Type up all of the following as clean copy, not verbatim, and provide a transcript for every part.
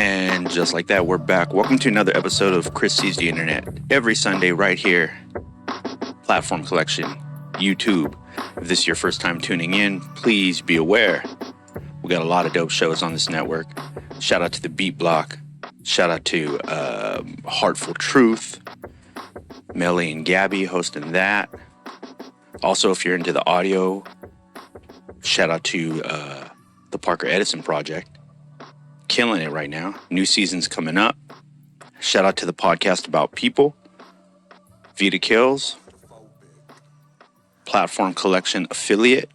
And just like that, we're back. Welcome to another episode of Chris Sees the Internet. Every Sunday right here, Platform Collection, YouTube. If this is your first time tuning in, please be aware. We got a lot of dope shows on this network. Shout out to the Beat Block. Shout out to Heartful Truth. Melly and Gabby hosting that. Also, if you're into the audio, shout out to the Parker Edison Project. Killing it right now. New season's coming up. Shout out to the podcast about people. Vita Kills. Platform Collection affiliate.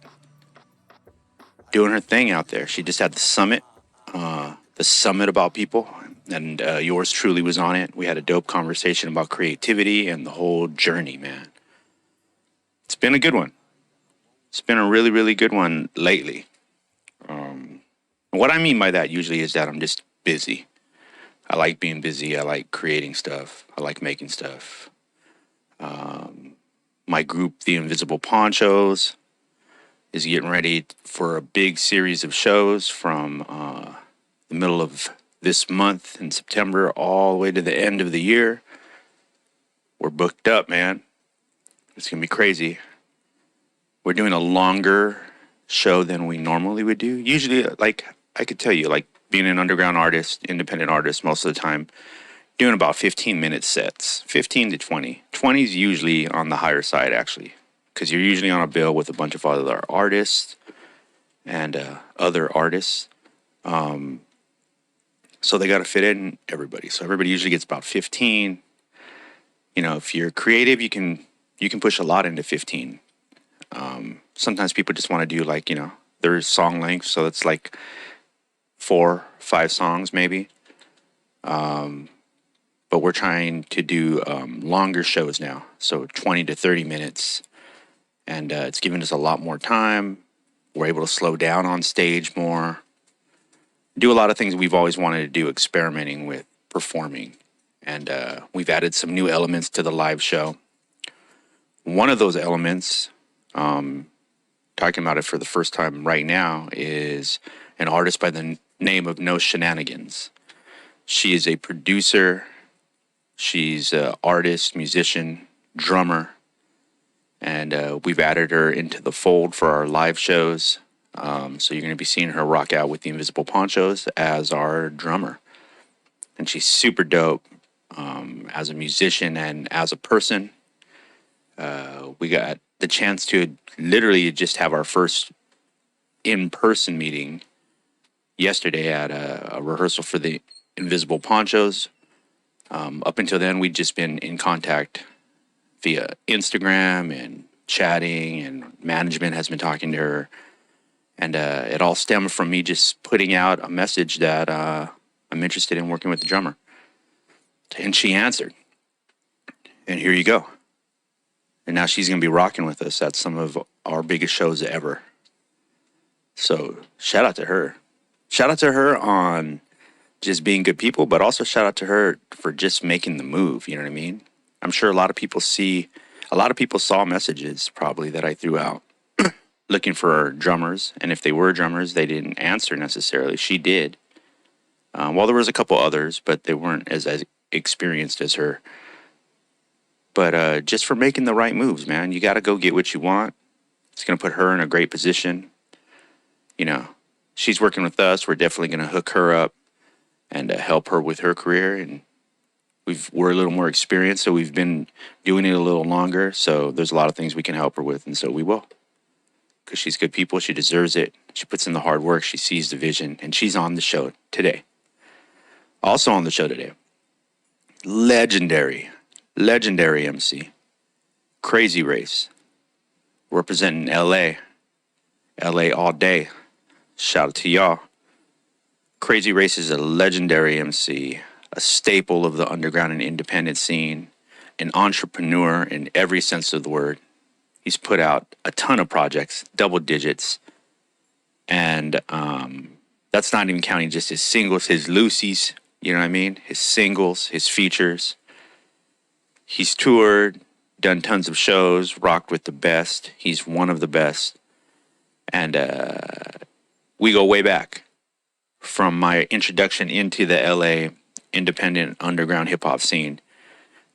Doing her thing out there. She just had the summit about people. And yours truly was on it. We had a dope conversation about creativity and the whole journey, man. It's been a good one. It's been a really, really good one lately. What I mean by that usually is that I'm just busy. I like being busy. I like creating stuff. I like making stuff. My group, The Invisible Ponchos, is getting ready for a big series of shows from the middle of this month in September all the way to the end of the year. We're booked up, man. It's going to be crazy. We're doing a longer show than we normally would do. Usually, like, I could tell you, like, being an underground artist, independent artist, most of the time, doing about 15-minute sets, 15 to 20. 20 is usually on the higher side, actually, because you're usually on a bill with a bunch of other artists and other artists. So they got to fit in everybody. So everybody usually gets about 15. You know, if you're creative, you can push a lot into 15. Sometimes people just want to do, like, you know, there's song length, so it's like 4, 5 songs maybe. But we're trying to do longer shows now, so 20 to 30 minutes. And it's giving us a lot more time. We're able to slow down on stage more. Do a lot of things we've always wanted to do, experimenting with performing. And we've added some new elements to the live show. One of those elements, talking about it for the first time right now, is an artist by the name of Noshenanigins. She is a producer. She's an artist, musician, drummer. And we've added her into the fold for our live shows. So you're going to be seeing her rock out with the Invisible Ponchos as our drummer. And she's super dope as a musician and as a person. We got the chance to literally just have our first in-person meeting yesterday at a rehearsal for the Invisible Ponchos. Up until then, we'd just been in contact via Instagram and chatting, and management has been talking to her. And it all stemmed from me just putting out a message that I'm interested in working with the drummer. And she answered. And here you go. And now she's going to be rocking with us at some of our biggest shows ever. So shout out to her. Shout out to her on just being good people, but also shout out to her for just making the move. You know what I mean? I'm sure a lot of people saw messages probably that I threw out looking for drummers. And if they were drummers, they didn't answer necessarily. She did. Well, there was a couple others, but they weren't as experienced as her. But just for making the right moves, man. You got to go get what you want. It's going to put her in a great position. You know, she's working with us. We're definitely going to hook her up and help her with her career. And we're a little more experienced, so we've been doing it a little longer. So there's a lot of things we can help her with, and so we will. Because she's good people. She deserves it. She puts in the hard work. She sees the vision. And she's on the show today. Also on the show today, legendary MC, Krazy Race, representing LA all day. Shout out to y'all. Krazy Race is a legendary MC, a staple of the underground and independent scene, an entrepreneur in every sense of the word. He's put out a ton of projects, double digits, and that's not even counting just his singles, his Lucy's, you know what I mean? His singles, his features. He's toured, done tons of shows, rocked with the best. He's one of the best. And we go way back. from my introduction into the LA independent underground hip hop scene,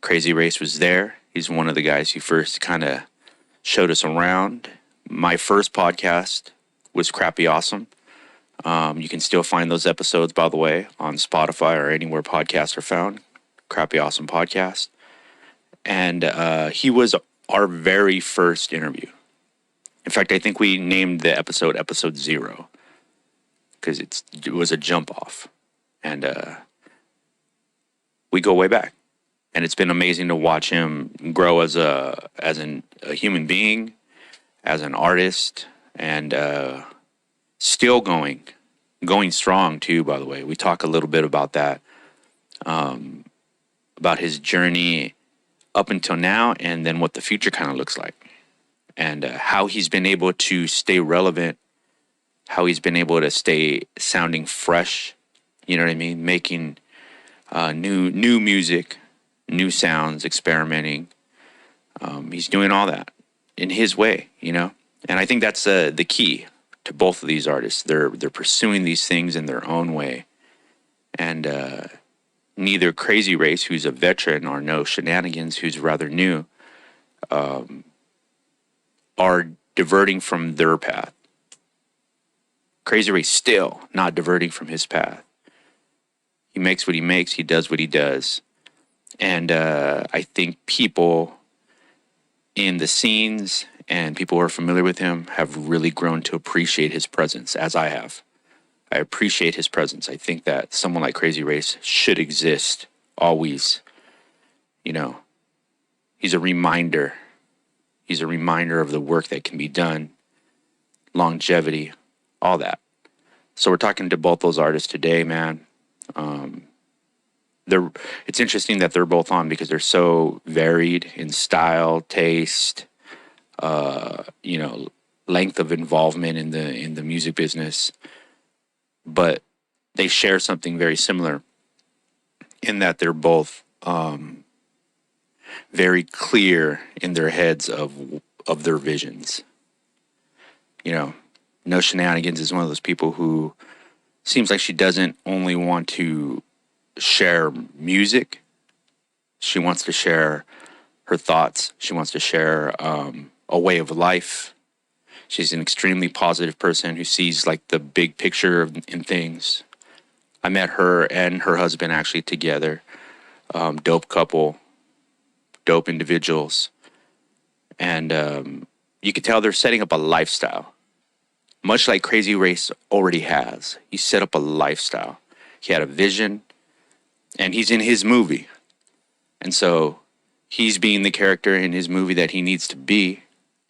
Krazy Race was there. He's one of the guys who first kind of showed us around. My first podcast was Crappy Awesome. You can still find those episodes, by the way, on Spotify or anywhere podcasts are found. Crappy Awesome Podcast. And he was our very first interview. In fact, I think we named the episode 0 because it was a jump off. And we go way back. And it's been amazing to watch him grow as a human being, as an artist, and still going strong too, by the way. We talk a little bit about that, about his journey up until now, and then what the future kind of looks like, and how he's been able to stay relevant, how he's been able to stay sounding fresh, you know what I mean? Making new music, new sounds, experimenting. He's doing all that in his way, you know? And I think that's the key to both of these artists. They're pursuing these things in their own way. And neither Krazy Race, who's a veteran, or Noshenanigins, who's rather new, are diverting from their path. Krazy Race still not diverting from his path. He makes what he makes. He does what he does. And I think people in the scenes and people who are familiar with him have really grown to appreciate his presence, as I have. I appreciate his presence. I think that someone like Krazy Race should exist always. You know, he's a reminder. He's a reminder of the work that can be done, longevity, all that. So we're talking to both those artists today, man. It's interesting that they're both on because they're so varied in style, taste, length of involvement in the music business, but they share something very similar in that they're both very clear in their heads of their visions. You know, Noshenanigins is one of those people who seems like she doesn't only want to share music. She wants to share her thoughts. She wants to share a way of life. She's an extremely positive person who sees like the big picture in things. I met her and her husband actually together. Dope couple, dope individuals. And you could tell they're setting up a lifestyle. Much like Krazy Race already has. He set up a lifestyle. He had a vision, and he's in his movie. And so he's being the character in his movie that he needs to be,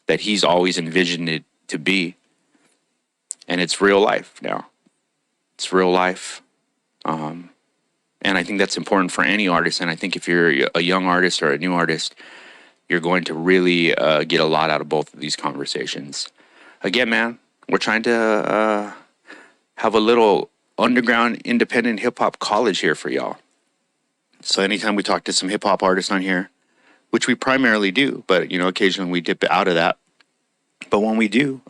that he's always envisioned it to be. And it's real life now. It's real life. And I think that's important for any artist. And I think if you're a young artist or a new artist, you're going to really get a lot out of both of these conversations. Again, man, we're trying to have a little underground independent hip-hop college here for y'all. So anytime we talk to some hip-hop artists on here, which we primarily do, but, you know, occasionally we dip out of that. But when we do,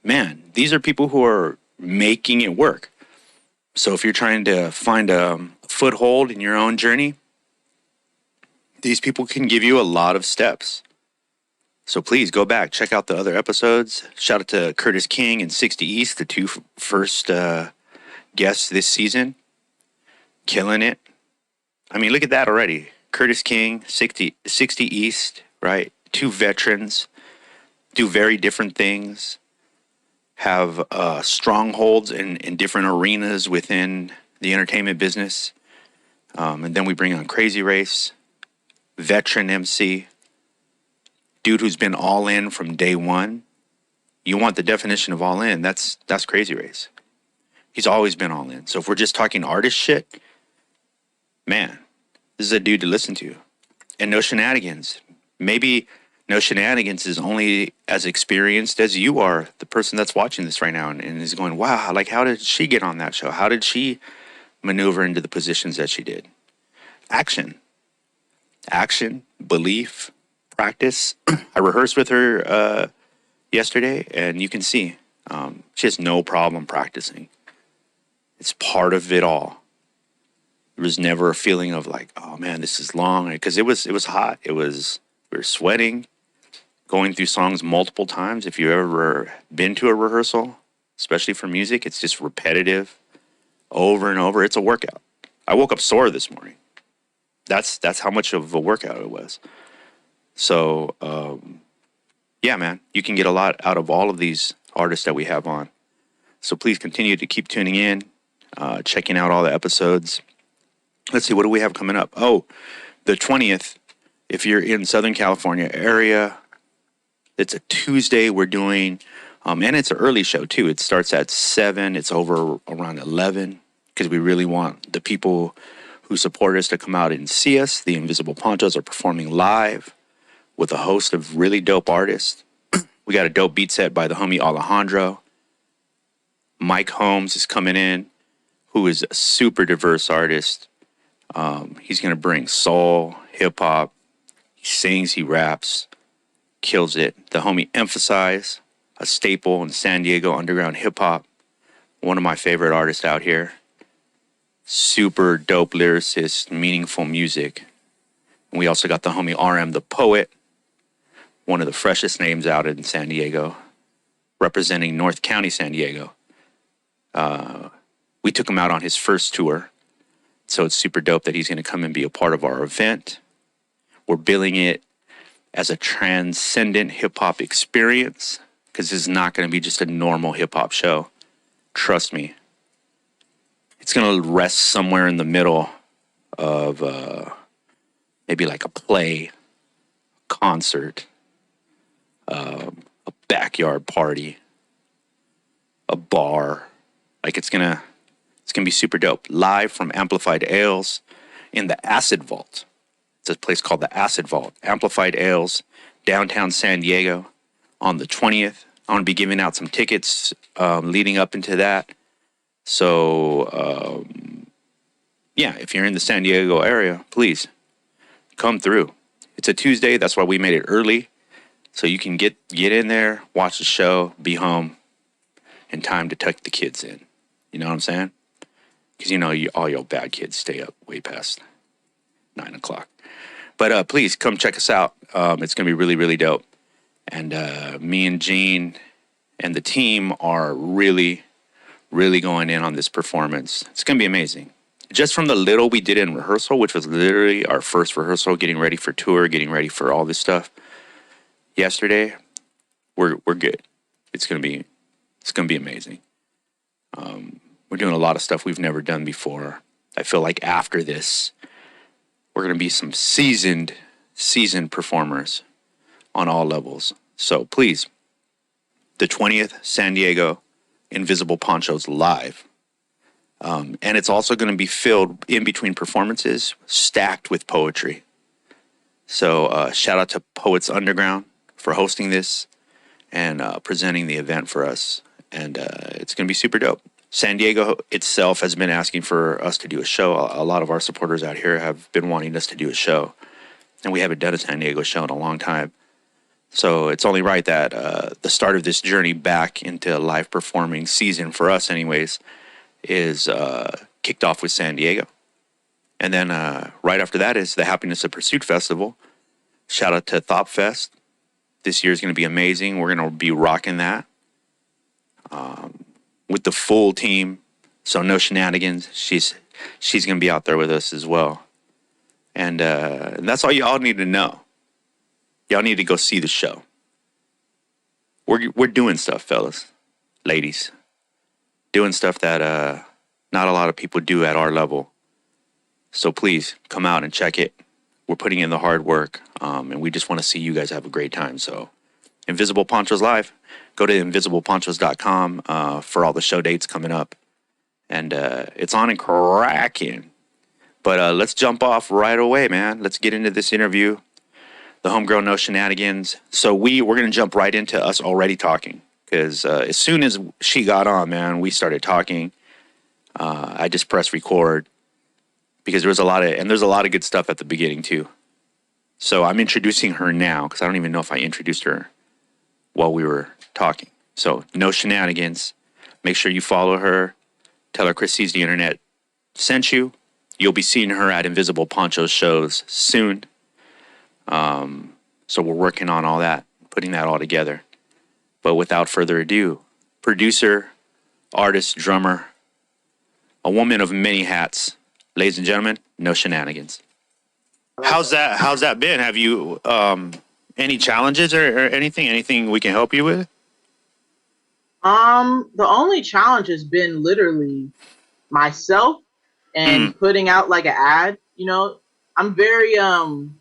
man, these are people who are making it work. So if you're trying to find a foothold in your own journey, these people can give you a lot of steps. So please go back, check out the other episodes. Shout out to Curtis King and 60 East, the two first guests this season. Killing it. I mean, look at that already. Curtis King, 60 East, right? Two veterans, do very different things, have strongholds in different arenas within the entertainment business. And then we bring on Krazy Race, veteran MC, dude who's been all in from day one. You want the definition of all in, that's Krazy Race. He's always been all in. So if we're just talking artist shit, man, this is a dude to listen to. And Noshenanigins. Maybe Noshenanigins is only as experienced as you are, the person that's watching this right now, and is going, wow, like how did she get on that show? How did she maneuver into the positions that she did? Action, belief, practice. I rehearsed with her yesterday, and you can see she has no problem practicing. It's part of it all. There was never a feeling of like, oh man, this is long, because it was hot. We were sweating, going through songs multiple times. If you've ever been to a rehearsal, especially for music, it's just repetitive over and over. It's a workout. I woke up sore this morning. That's how much of a workout it was. So yeah, man, you can get a lot out of all of these artists that we have on. So please continue to keep tuning in, checking out all the episodes. Let's see, what do we have coming up? Oh, the 20th, if you're in Southern California area, it's a Tuesday. We're doing, and it's an early show too. It starts at 7. It's over around 11, because we really want the people who support us to come out and see us. The Invisible Ponchos are performing live with a host of really dope artists. We got a dope beat set by the homie Alejandro. Mike Holmes is coming in, who is a super diverse artist. He's going to bring soul, hip hop. He sings, he raps, kills it. The homie Emphasize, a staple in San Diego underground hip hop. One of my favorite artists out here. Super dope lyricist, meaningful music. And we also got the homie RM the Poet, one of the freshest names out in San Diego, representing North County, San Diego. We took him out on his first tour, so it's super dope that he's going to come and be a part of our event. We're billing it as a transcendent hip-hop experience, because this is not going to be just a normal hip-hop show. Trust me. It's going to rest somewhere in the middle of maybe like a play, concert, a backyard party, a bar. Like it's gonna be super dope. Live from Amplified Ales in the Acid Vault. It's a place called the Acid Vault. Amplified Ales, downtown San Diego, on the 20th. I'm gonna be giving out some tickets leading up into that. So yeah, if you're in the San Diego area, please come through. It's a Tuesday. That's why we made it early, so you can get in there, watch the show, be home in time to tuck the kids in. You know what I'm saying? Because all your bad kids stay up way past 9 o'clock. But please come check us out. It's going to be really, really dope. And me and Gene and the team are really, really going in on this performance. It's going to be amazing. Just from the little we did in rehearsal, which was literally our first rehearsal, getting ready for tour, getting ready for all this stuff yesterday, we're good. It's going to be amazing. We're doing a lot of stuff we've never done before. I feel like after this, we're going to be some seasoned performers on all levels. So please, the 20th, San Diego, Invisible Ponchos live. And it's also going to be filled in between performances, stacked with poetry. So shout out to Poets Underground for hosting this and presenting the event for us. And it's going to be super dope. San Diego itself has been asking for us to do a show. A lot of our supporters out here have been wanting us to do a show. And we haven't done a San Diego show in a long time. So it's only right that the start of this journey back into live performing season, for us anyways, is kicked off with San Diego. And then right after that is the Happiness of Pursuit Festival. Shout out to Thought Fest. This year is going to be amazing. We're going to be rocking that with the full team. So Noshenanigins, she's going to be out there with us as well. And that's all y'all need to know. Y'all need to go see the show. We're doing stuff, fellas, ladies. Doing stuff that not a lot of people do at our level. So please come out and check it. We're putting in the hard work, and we just want to see you guys have a great time. So Invisible Ponchos Live. Go to invisibleponchos.com for all the show dates coming up. And it's on and cracking. But let's jump off right away, man. Let's get into this interview. The homegrown Noshenanigins. So we're going to jump right into us already talking. Because as soon as she got on, man, we started talking. I just pressed record. Because there's a lot of good stuff at the beginning, too. So I'm introducing her now. Because I don't even know if I introduced her while we were talking. So Noshenanigins. Make sure you follow her. Tell her Chris Sees the Internet sent you. You'll be seeing her at Invisible Poncho shows soon. So we're working on all that, putting that all together. But without further ado, producer, artist, drummer, a woman of many hats. Ladies and gentlemen, Noshenanigins. How's that been? Have you any challenges or anything we can help you with? The only challenge has been literally myself and putting out like an ad. You know, I'm very I'm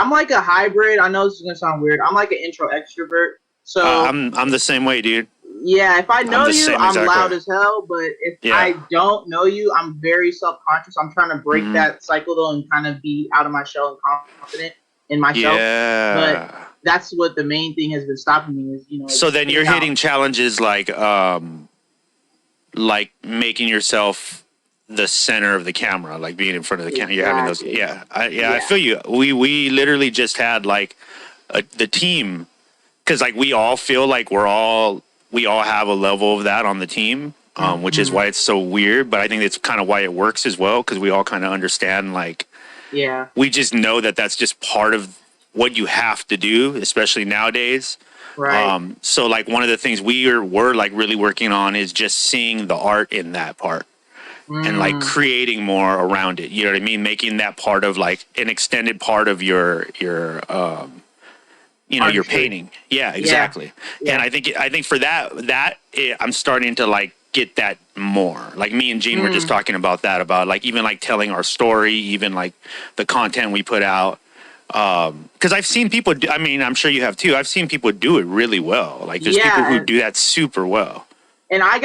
like a hybrid. I know this is gonna sound weird. I'm like an intro extrovert. So I'm the same way, dude. yeah, if I know you, I'm loud way. as hell. But if Yeah. I don't know you, I'm very self conscious. I'm trying to break that cycle though and kind of be out of my shell and confident in myself. Yeah. But that's what the main thing has been stopping me is, you know. So then you're hitting challenges like making yourself the center of the camera, like being in front of the camera. You're having those. Yeah. I feel you. We literally just had like the team, because like we all feel like we all have a level of that on the team, which is why it's so weird. But I think it's kind of why it works as well, because we all kind of understand, like, we just know that that's just part of what you have to do, especially nowadays. Right. So like one of the things we're like really working on is just seeing the art in that part and like creating more around it. You know what I mean? Making that part of like an extended part of your you know, your painting. Yeah, exactly. Yeah. And I think for that I'm starting to like get that more. Like me and Gene were just talking about that, about like even like telling our story, even like the content we put out. Because I've seen people do, I mean, I'm sure you have too. I've seen people do it really well. Like there's people who do that super well. And I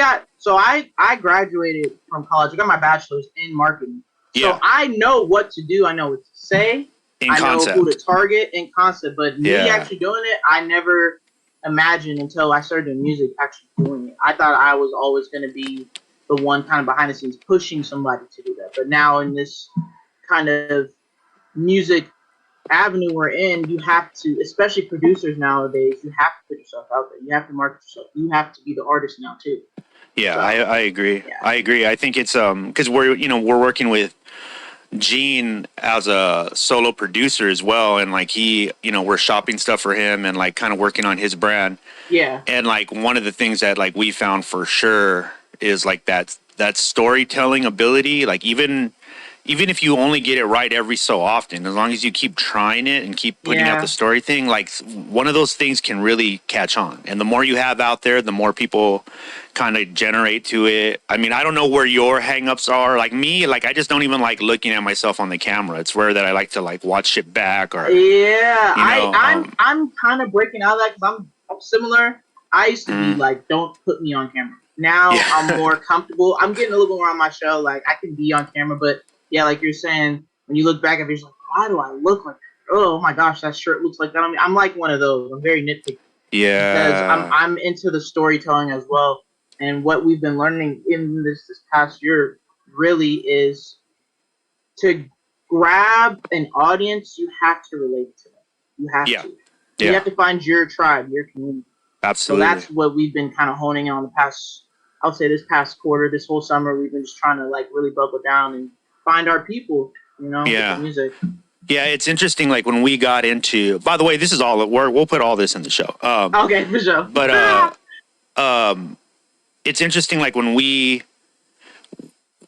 graduated from college. I got my bachelor's in marketing. So I know what to do. I know what to say. I know who to target in concept. But me actually doing it, I never imagined until I started doing music actually doing it. I thought I was always going to be the one kind of behind the scenes pushing somebody to do that. But now in this kind of music avenue we're in, you have to, especially producers nowadays, you have to put yourself out there. You have to market yourself. You have to be the artist now too. Yeah, so, I agree. Yeah. I agree. I think it's because we're working with Gene as a solo producer as well, and like we're shopping stuff for him and like kind of working on his brand. Yeah. And like one of the things that like we found for sure is like that storytelling ability. Like even if you only get it right every so often, as long as you keep trying it and keep putting out the story thing, like one of those things can really catch on. And the more you have out there, the more people kind of generate to it. I mean, I don't know where your hangups are. Like me, like I just don't even like looking at myself on the camera. It's rare that I like to like watch it back or. Yeah, I'm kind of breaking out of that because I'm similar. I used to be like, don't put me on camera. Now I'm more comfortable. I'm getting a little more on my show. Like I can be on camera, but yeah, like you're saying, when you look back at it, you're like, why do I look like that? Oh my gosh, that shirt looks like that on me. I'm like one of those. I'm very nitpicky. Yeah. Because I'm into the storytelling as well. And what we've been learning in this past year really is to grab an audience, you have to relate to them. You have to. You have to find your tribe, your community. Absolutely. So that's what we've been kind of honing on the past, I'll say this past quarter, this whole summer, we've been just trying to like really buckle down and find our people, with the music. Yeah, it's interesting. Like when we got into, by the way, this is all we'll put all this in the show. Okay, for sure. But it's interesting. Like when we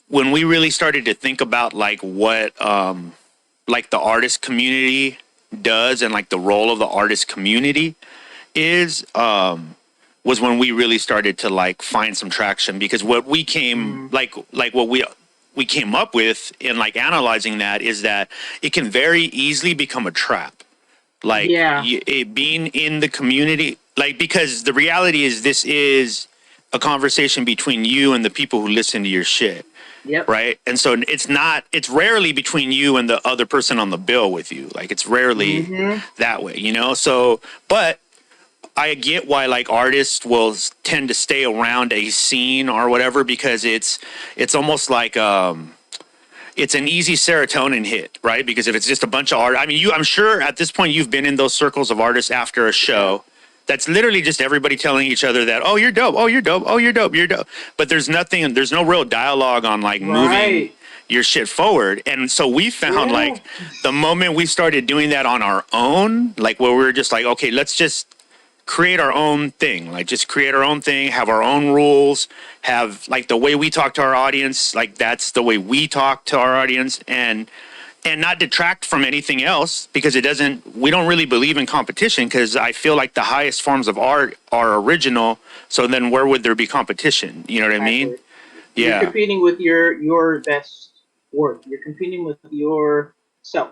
really started to think about like what like the artist community does and like the role of the artist community is was when we really started to like find some traction, because what we came like what we came up with in like analyzing that is that it can very easily become a trap. Like being in the community, like, because the reality is this is a conversation between you and the people who listen to your shit. Yep. Right. And so it's rarely between you and the other person on the bill with you. Like it's rarely that way, So, but I get why like artists will tend to stay around a scene or whatever, because it's almost like it's an easy serotonin hit, right? Because if it's just a bunch of art, I mean, I'm sure at this point you've been in those circles of artists after a show, That's literally just everybody telling each other that, oh, you're dope, oh, you're dope, oh, you're dope, you're dope. But there's no real dialogue on like moving your shit forward. And so we found like the moment we started doing that on our own, like where we were just like, okay, let's just create our own thing, like just create our own thing, have our own rules, have like the way we talk to our audience, like that's the way we talk to our audience, and not detract from anything else, because we don't really believe in competition, because I feel like the highest forms of art are original. So then where would there be competition? You know what I mean? Yeah. You're competing with your best work. You're competing with yourself.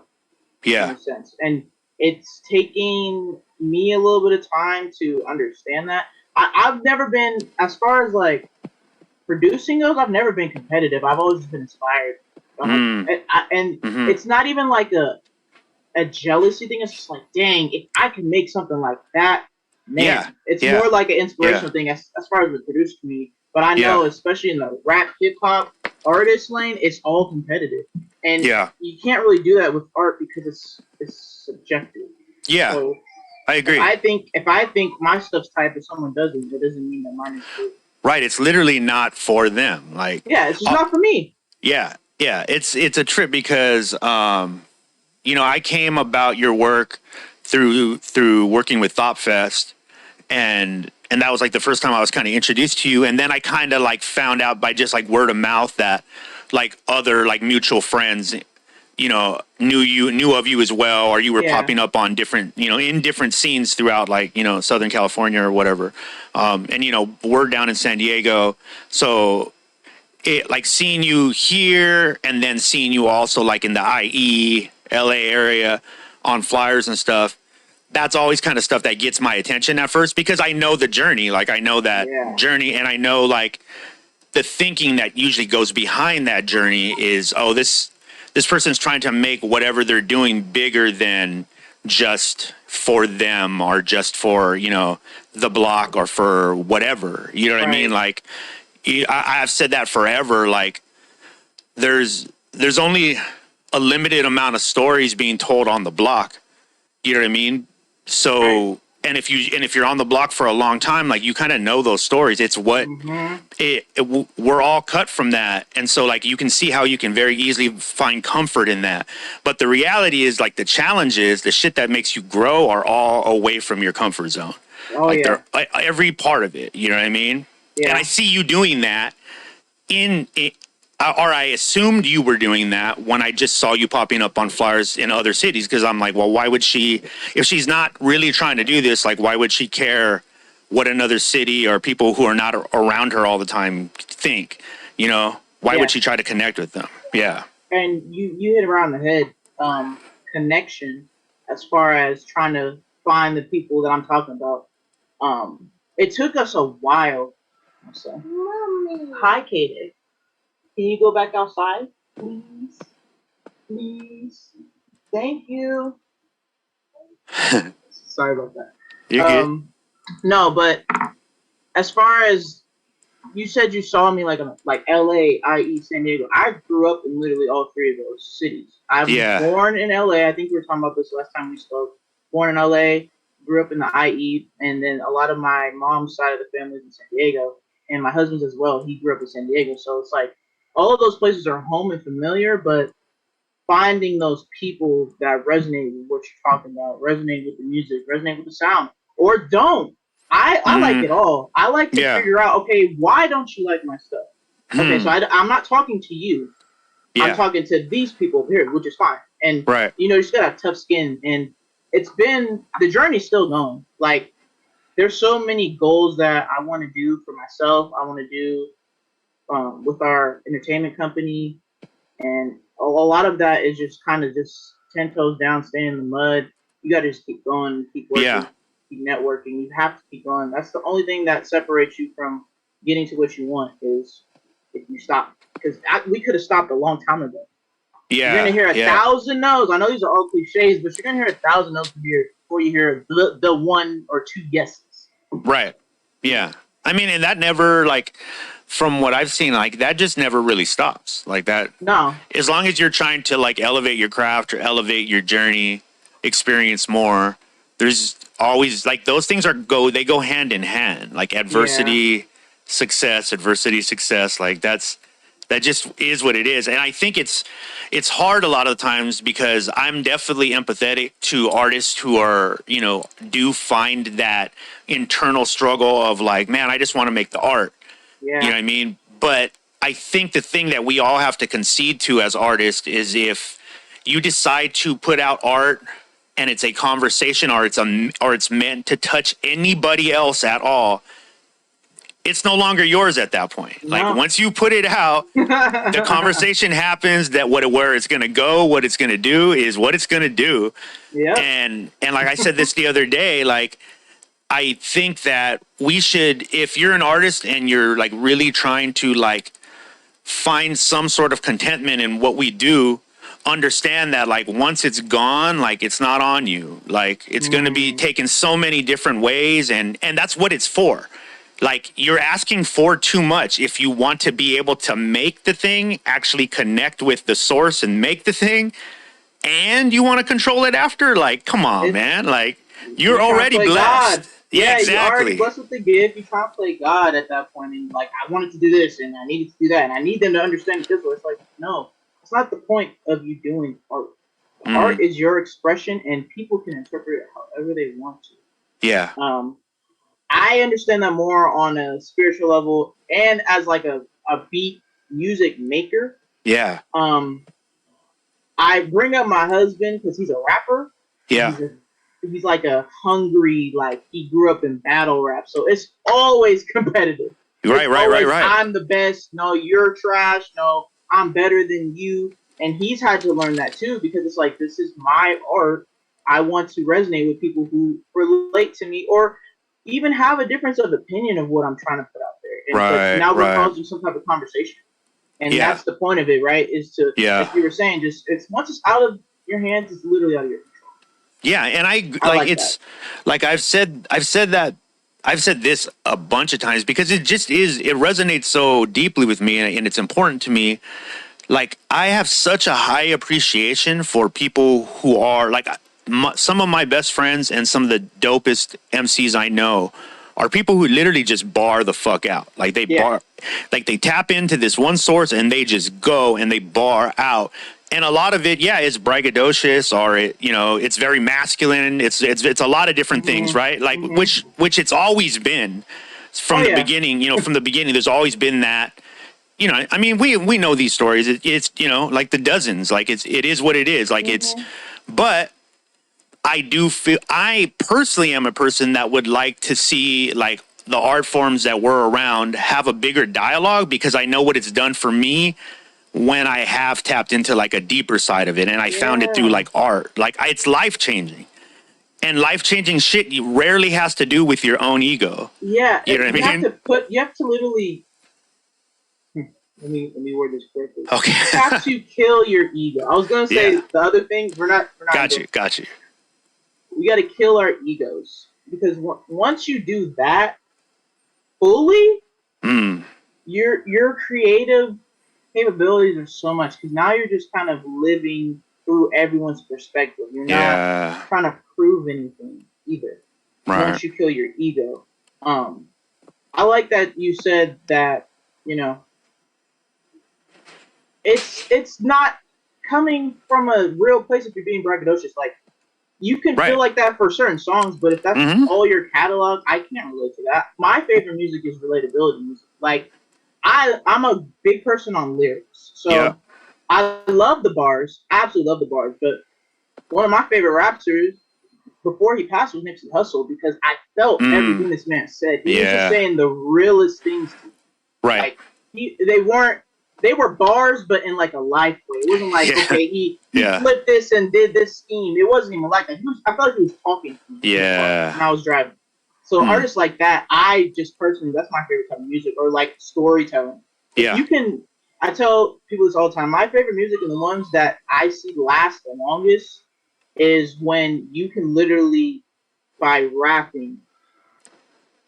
Yeah. In a sense. And it's taking me a little bit of time to understand that. I've never been, as far as like producing goes, I've never been competitive. I've always been inspired. And it's not even like a jealousy thing. It's just like, dang, if I can make something like that, man, it's more like an inspirational thing as far as the producer community. But I know, especially in the rap hip hop artist lane, it's all competitive, and you can't really do that with art because it's subjective. Yeah, so I agree. If I think my stuff's type, if someone doesn't, it doesn't mean that mine is good. Right, it's literally not for them. Like, it's just not for me. Yeah, it's a trip because you know, I came about your work through working with ThoughtFest, and that was like the first time I was kind of introduced to you. And then I kind of like found out by just like word of mouth that like other like mutual friends, you know, knew of you as well, or you were popping up on different, you know, in different scenes throughout like, you know, Southern California or whatever. And, you know, we're down in San Diego. So it like seeing you here and then seeing you also like in the IE, LA area on flyers and stuff. That's always kind of stuff that gets my attention at first, because I know the journey, like I know that journey, and I know like the thinking that usually goes behind that journey is, oh, this person's trying to make whatever they're doing bigger than just for them or just for, you know, the block or for whatever, you know what I mean? Like I've said that forever. Like there's only a limited amount of stories being told on the block. You know what I mean? So, and if you're on the block for a long time, like you kind of know those stories. It's what we're all cut from that. And so like you can see how you can very easily find comfort in that. But the reality is like the challenges, the shit that makes you grow are all away from your comfort zone. Oh, like they're every part of it. You know what I mean? Yeah. And I see you doing that or I assumed you were doing that when I just saw you popping up on flyers in other cities, because I'm like, well, why would she, if she's not really trying to do this, like, why would she care what another city or people who are not around her all the time think? You know, why would she try to connect with them? Yeah. And you hit around the head, connection, as far as trying to find the people that I'm talking about. It took us a while. So, Mommy. Hi, Katie. Can you go back outside, please? Please. Thank you. Sorry about that. You're good. No, but as far as you said, you saw me like LA, IE, San Diego. I grew up in literally all three of those cities. I was born in LA. I think we were talking about this last time we spoke. Born in LA, grew up in the IE, and then a lot of my mom's side of the family is in San Diego, and my husband's as well. He grew up in San Diego, so it's like all of those places are home and familiar, but finding those people that resonate with what you're talking about, resonate with the music, resonate with the sound, or don't. I like it all. I like to figure out, okay, why don't you like my stuff? Okay, so I'm not talking to you. I'm talking to these people over here, which is fine. And, you know, you just got to have tough skin. And the journey's still going. Like, there's so many goals that I want to do for myself. I want to do with our entertainment company, and a lot of that is just kind of just 10 toes down, staying in the mud. You got to just keep going, keep working, keep networking. You have to keep going. That's the only thing that separates you from getting to what you want, is if you stop. Because we could have stopped a long time ago. You're gonna hear 1,000 no's. I know these are all cliches, but you're gonna hear 1,000 no's before you hear the one or two yeses. Right. Yeah. I mean, and that never, like, from what I've seen, like, that just never really stops. Like that. No. As long as you're trying to, like, elevate your craft or elevate your journey, experience more, there's always like those things they go hand in hand, like adversity, success, adversity, success. Like that just is what it is. And I think it's hard a lot of the times because I'm definitely empathetic to artists who are, do find that internal struggle of like, man, I just want to make the art. Yeah. You know what I mean? But I think the thing that we all have to concede to as artists is if you decide to put out art and it's a conversation or it's meant to touch anybody else at all, it's no longer yours at that point. No. Like once you put it out, the conversation happens that where it's going to go, what it's going to do is what it's going to do. Yeah. And like I said this the other day, like I think that we should, if you're an artist and you're like really trying to like find some sort of contentment in what we do, understand that like once it's gone, like it's not on you. Like it's going to be taken so many different ways, and that's what it's for. Like you're asking for too much if you want to be able to make the thing, actually connect with the source and make the thing, and you want to control it after. Like, come on, man. Like you're already blessed. God. Yeah, exactly. You're already blessed with the gift. You can't play God at that point, and like I wanted to do this, and I needed to do that, and I need them to understand this. It's like no, it's not the point of you doing art. Art is your expression, and people can interpret it however they want to. Yeah. I understand that more on a spiritual level and as like a beat music maker. Yeah. I bring up my husband because he's a rapper. Yeah. He's like a hungry, like he grew up in battle rap. So it's always competitive. Right. I'm the best. No, you're trash. No, I'm better than you. And he's had to learn that too because it's like, this is my art. I want to resonate with people who relate to me or even have a difference of opinion of what I'm trying to put out there. And now we're causing some type of conversation. And that's the point of it, right? Is to, like you were saying, just once it's out of your hands, it's literally out of your control. Yeah, and I like it's that. Like I've said this a bunch of times because it resonates so deeply with me and it's important to me. Like I have such a high appreciation for people who are like some of my best friends and some of the dopest MCs I know are people who literally just bar the fuck out. Like they bar, like they tap into this one source and they just go and they bar out. And a lot of it, is braggadocious or it's very masculine. It's a lot of different things, right? Like which it's always been from the beginning. From the beginning, there's always been that. I mean, we know these stories. It's like the dozens. Like it is what it is. Like but I personally am a person that would like to see like the art forms that were around have a bigger dialogue because I know what it's done for me when I have tapped into like a deeper side of it and I found it through like art. Like it's life-changing. And life-changing shit rarely has to do with your own ego. Yeah. You know what I mean? You have to literally let me word this correctly. Okay. You have to kill your ego. I was gonna say the other things we're not got you. We got to kill our egos because once you do that fully, your creative capabilities are so much because now you're just kind of living through everyone's perspective. You're not trying to prove anything either. Right. Once you kill your ego, I like that you said that it's not coming from a real place if you're being braggadocious. Like. You can feel like that for certain songs, but if that's all your catalog, I can't relate to that. My favorite music is relatability music. Like, I'm a big person on lyrics. So I love the bars. Absolutely love the bars. But one of my favorite rappers before he passed was Nipsey Hussle because I felt everything this man said. He was just saying the realest things to me. Right. Like, they were bars, but in like a life way. It wasn't like, okay, he flipped this and did this scheme. It wasn't even like that. I felt like he was talking to me. Yeah. When I was driving. So artists like that, I just personally, that's my favorite type of music or like storytelling. Yeah. I tell people this all the time. My favorite music and the ones that I see last the longest is when you can literally, by rapping,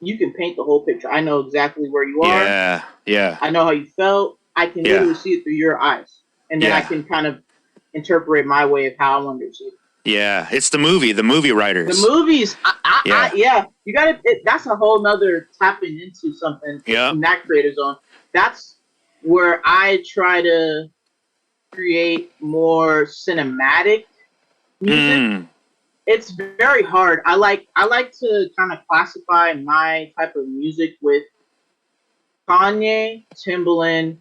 you can paint the whole picture. I know exactly where you are. Yeah. Yeah. I know how you felt. I can literally see it through your eyes. And then I can kind of interpret my way of how I want to see it. Yeah, it's the movie writers. The movies, yeah, you got to. That's a whole nother tapping into something in that creator zone. That's where I try to create more cinematic music. It's very hard. I like to kind of classify my type of music with Kanye, Timbaland,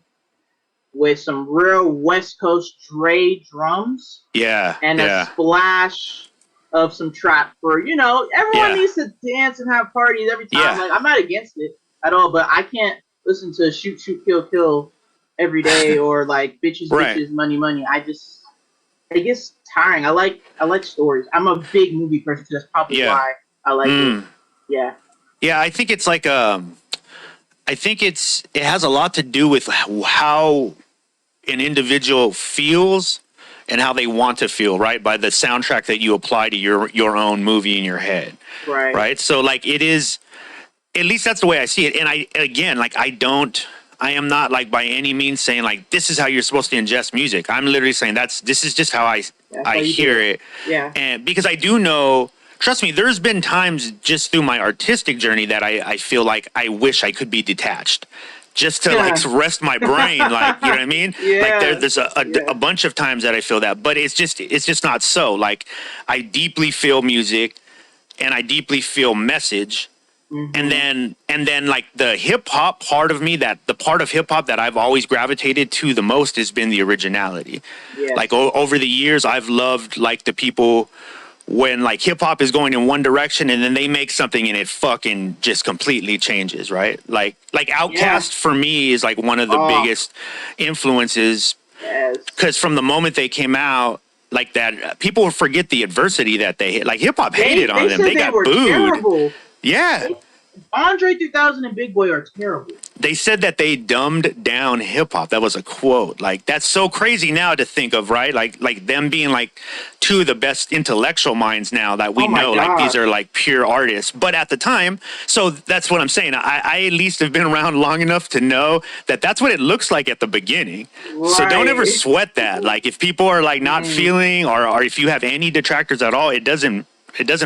with some real West Coast Dre drums. Yeah. And a splash of some trap for, everyone needs to dance and have parties every time. Yeah. Like, I'm not against it at all, but I can't listen to shoot, shoot, kill, kill every day or like bitches, bitches, money, money. It gets tiring. I like stories. I'm a big movie person, so that's probably why I like it. Yeah. Yeah, I think it's like I think it has a lot to do with how an individual feels and how they want to feel, right? By the soundtrack that you apply to your own movie in your head. Right. Right? So like it is, at least that's the way I see it. And I am not like by any means saying like this is how you're supposed to ingest music. I'm literally saying this is just how I hear it. Yeah. And because I do know, trust me, there's been times just through my artistic journey that I feel like I wish I could be detached. Just to like rest my brain, like, you know what I mean? Like there's a bunch of times that I feel that, but it's just not so. Like I deeply feel music and I deeply feel message. And then like the hip hop part of me, that the part of hip hop that I've always gravitated to the most has been the originality. Yes. Like over the years, I've loved like the people when like hip hop is going in one direction and then they make something and it fucking just completely changes, right? Like Outkast for me is like one of the biggest influences, because from the moment they came out, like that, people forget the adversity that they hit. Like hip hop hated on them. They got booed. Terrible. Yeah. Andre 3000 and Big Boy are terrible. They said that they dumbed down hip hop. That was a quote. Like that's so crazy now to think of, right? Like them being like two of the best intellectual minds now that we know. Like these are like pure artists. But at the time, so that's what I'm saying. I at least have been around long enough to know that that's what it looks like at the beginning. Right. So don't ever sweat that. Like if people are like not feeling or if you have any detractors at all, it doesn't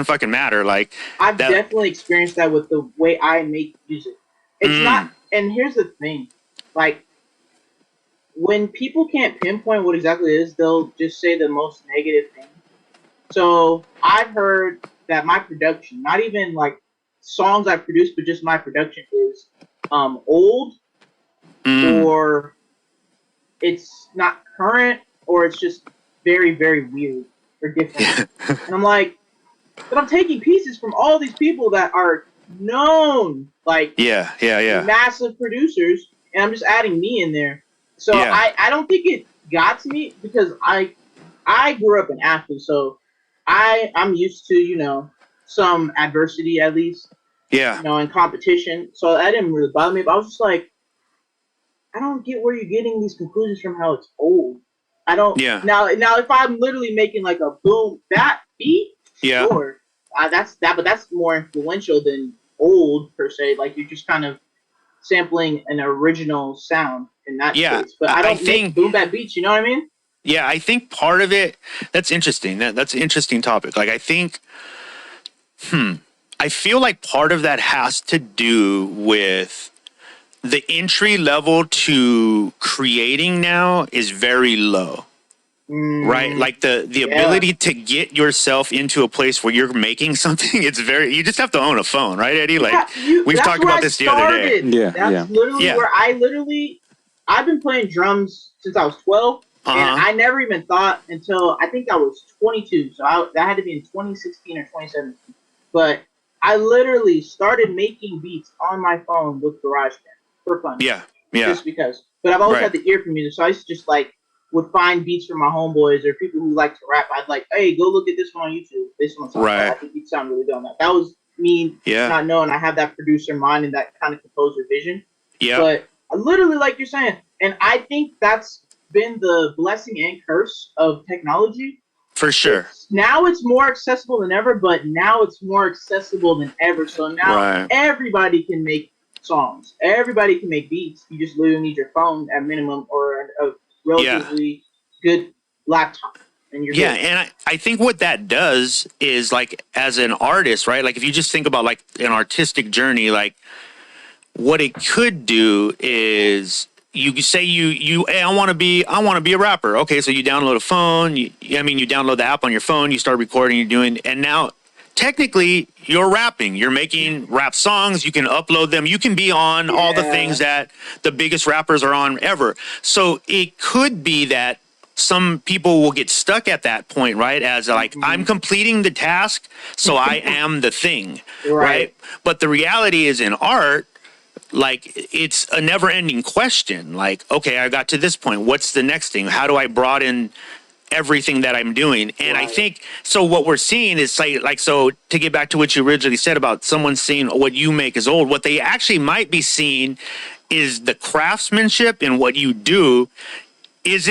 fucking matter. Like I've definitely experienced that with the way I make music. It's not, and here's the thing, like when people can't pinpoint what exactly it is, they'll just say the most negative thing. So I've heard that my production, not even like songs I produce, but just my production is old, or it's not current, or it's just very, very weird or different. And I'm like, but I'm taking pieces from all these people that are known, like massive producers, and I'm just adding me in there. So I don't think it got to me because I grew up an athlete, so I'm used to some adversity at least, in competition. So that didn't really bother me. But I was just like, I don't get where you're getting these conclusions from. How it's old. I don't. Yeah. Now if I'm literally making like a boom bap beat. Yeah. Sure. But that's more influential than old per se. Like you're just kind of sampling an original sound in that case. But I don't think boom bap beats. You know what I mean? Yeah, I think part of it. That's interesting. That's an interesting topic. Like I think, I feel like part of that has to do with the entry level to creating now is very low. Right, like the ability to get yourself into a place where you're making something. It's you just have to own a phone, right, Eddie? Like we've talked about this the other day. That's literally where I've been playing drums since I was 12, and I never even thought until I think I was 22. So that had to be in 2016 or 2017. But I literally started making beats on my phone with GarageBand for fun. Yeah. Just because. But I've always had the ear for music, so I used to just would find beats from my homeboys or people who like to rap. I'd like, hey, go look at this one on YouTube. This one's I think you sound really good on that. That was me not knowing I have that producer mind and that kind of composer vision. Yeah. But I literally, like you're saying, and I think that's been the blessing and curse of technology. For sure. Now it's more accessible than ever, but now it's more accessible than ever. So now everybody can make songs. Everybody can make beats. You just literally need your phone at minimum or a relatively good laptop, and you're Yeah, good. and I think what that does is, like, as an artist, right? Like, if you just think about, like, an artistic journey, like, what it could do is you say hey, I want to be a rapper. Okay, so you download a phone. You download the app on your phone. You start recording. You're doing, and now technically you're rapping. You're making rap songs. You can upload them. You can be on all the things that the biggest rappers are on ever. So it could be that some people will get stuck at that point, right? As like, I'm completing the task, so I am the thing, right? But the reality is, in art, like, it's a never ending question. Like, okay, I got to this point. What's the next thing? How do I broaden everything that I'm doing? And I think, so what we're seeing is like, so to get back to what you originally said about someone seeing what you make is old, what they actually might be seeing is the craftsmanship in what you do is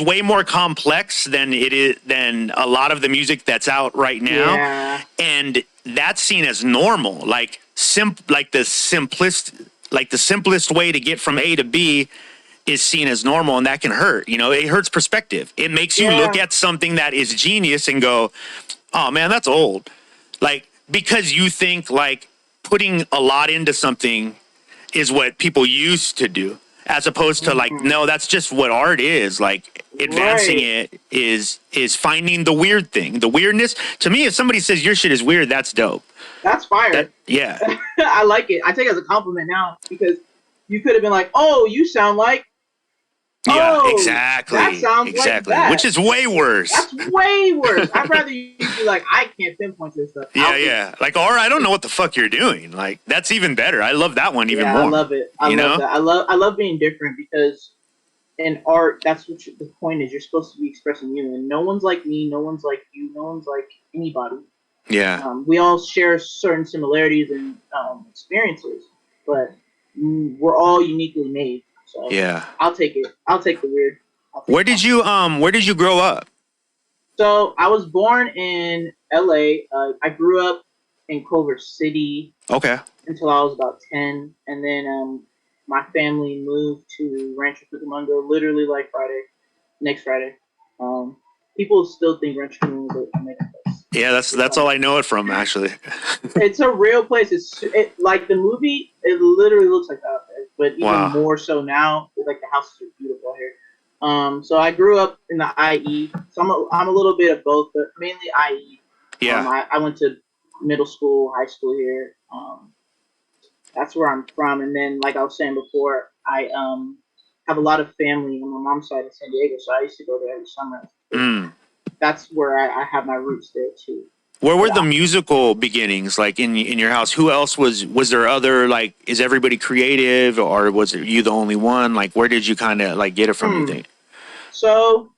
way more complex than a lot of the music that's out right now. Yeah. And that's seen as normal, like the simplest way to get from A to B is seen as normal, and that can hurt. It hurts perspective. It makes you look at something that is genius and go, oh man, that's old. Like, because you think like putting a lot into something is what people used to do, as opposed to like, no, that's just what art is. Like, advancing it is finding the weird thing, the weirdness. To me, if somebody says your shit is weird, that's dope. That's fire. I like it. I take it as a compliment now, because you could have been like, oh, you sound like, exactly. That sounds like that. Which is way worse. That's way worse. I'd rather you be like, I can't pinpoint this stuff. Like, or I don't know what the fuck you're doing. Like, that's even better. I love that one even more. I love it. I love that. I love being different, because in art, that's what the point is. You're supposed to be expressing you, and no one's like me. No one's like you. No one's like anybody. Yeah. We all share certain similarities and experiences, but we're all uniquely made. So yeah, I'll take it. I'll take the weird. Where did you grow up? So I was born in LA. I grew up in Culver City. Okay. Until I was about 10, and then my family moved to Rancho Cucamonga literally like next Friday. People still think Rancho Cucamonga is a Jamaican place. Yeah, that's all I know it from, actually. It's a real place. It's like the movie. It literally looks like that, but even more so now. Like, the houses are beautiful here. So I grew up in the IE. So I'm a little bit of both, but mainly IE. Yeah. I went to middle school, high school here. That's where I'm from. And then, like I was saying before, I have a lot of family on my mom's side in San Diego, so I used to go there every summer. That's where I have my roots there too. Where were the musical beginnings, like in your house? Who else was there other, like, is everybody creative, or was it you the only one? Like, where did you kind of like get it from, you think? So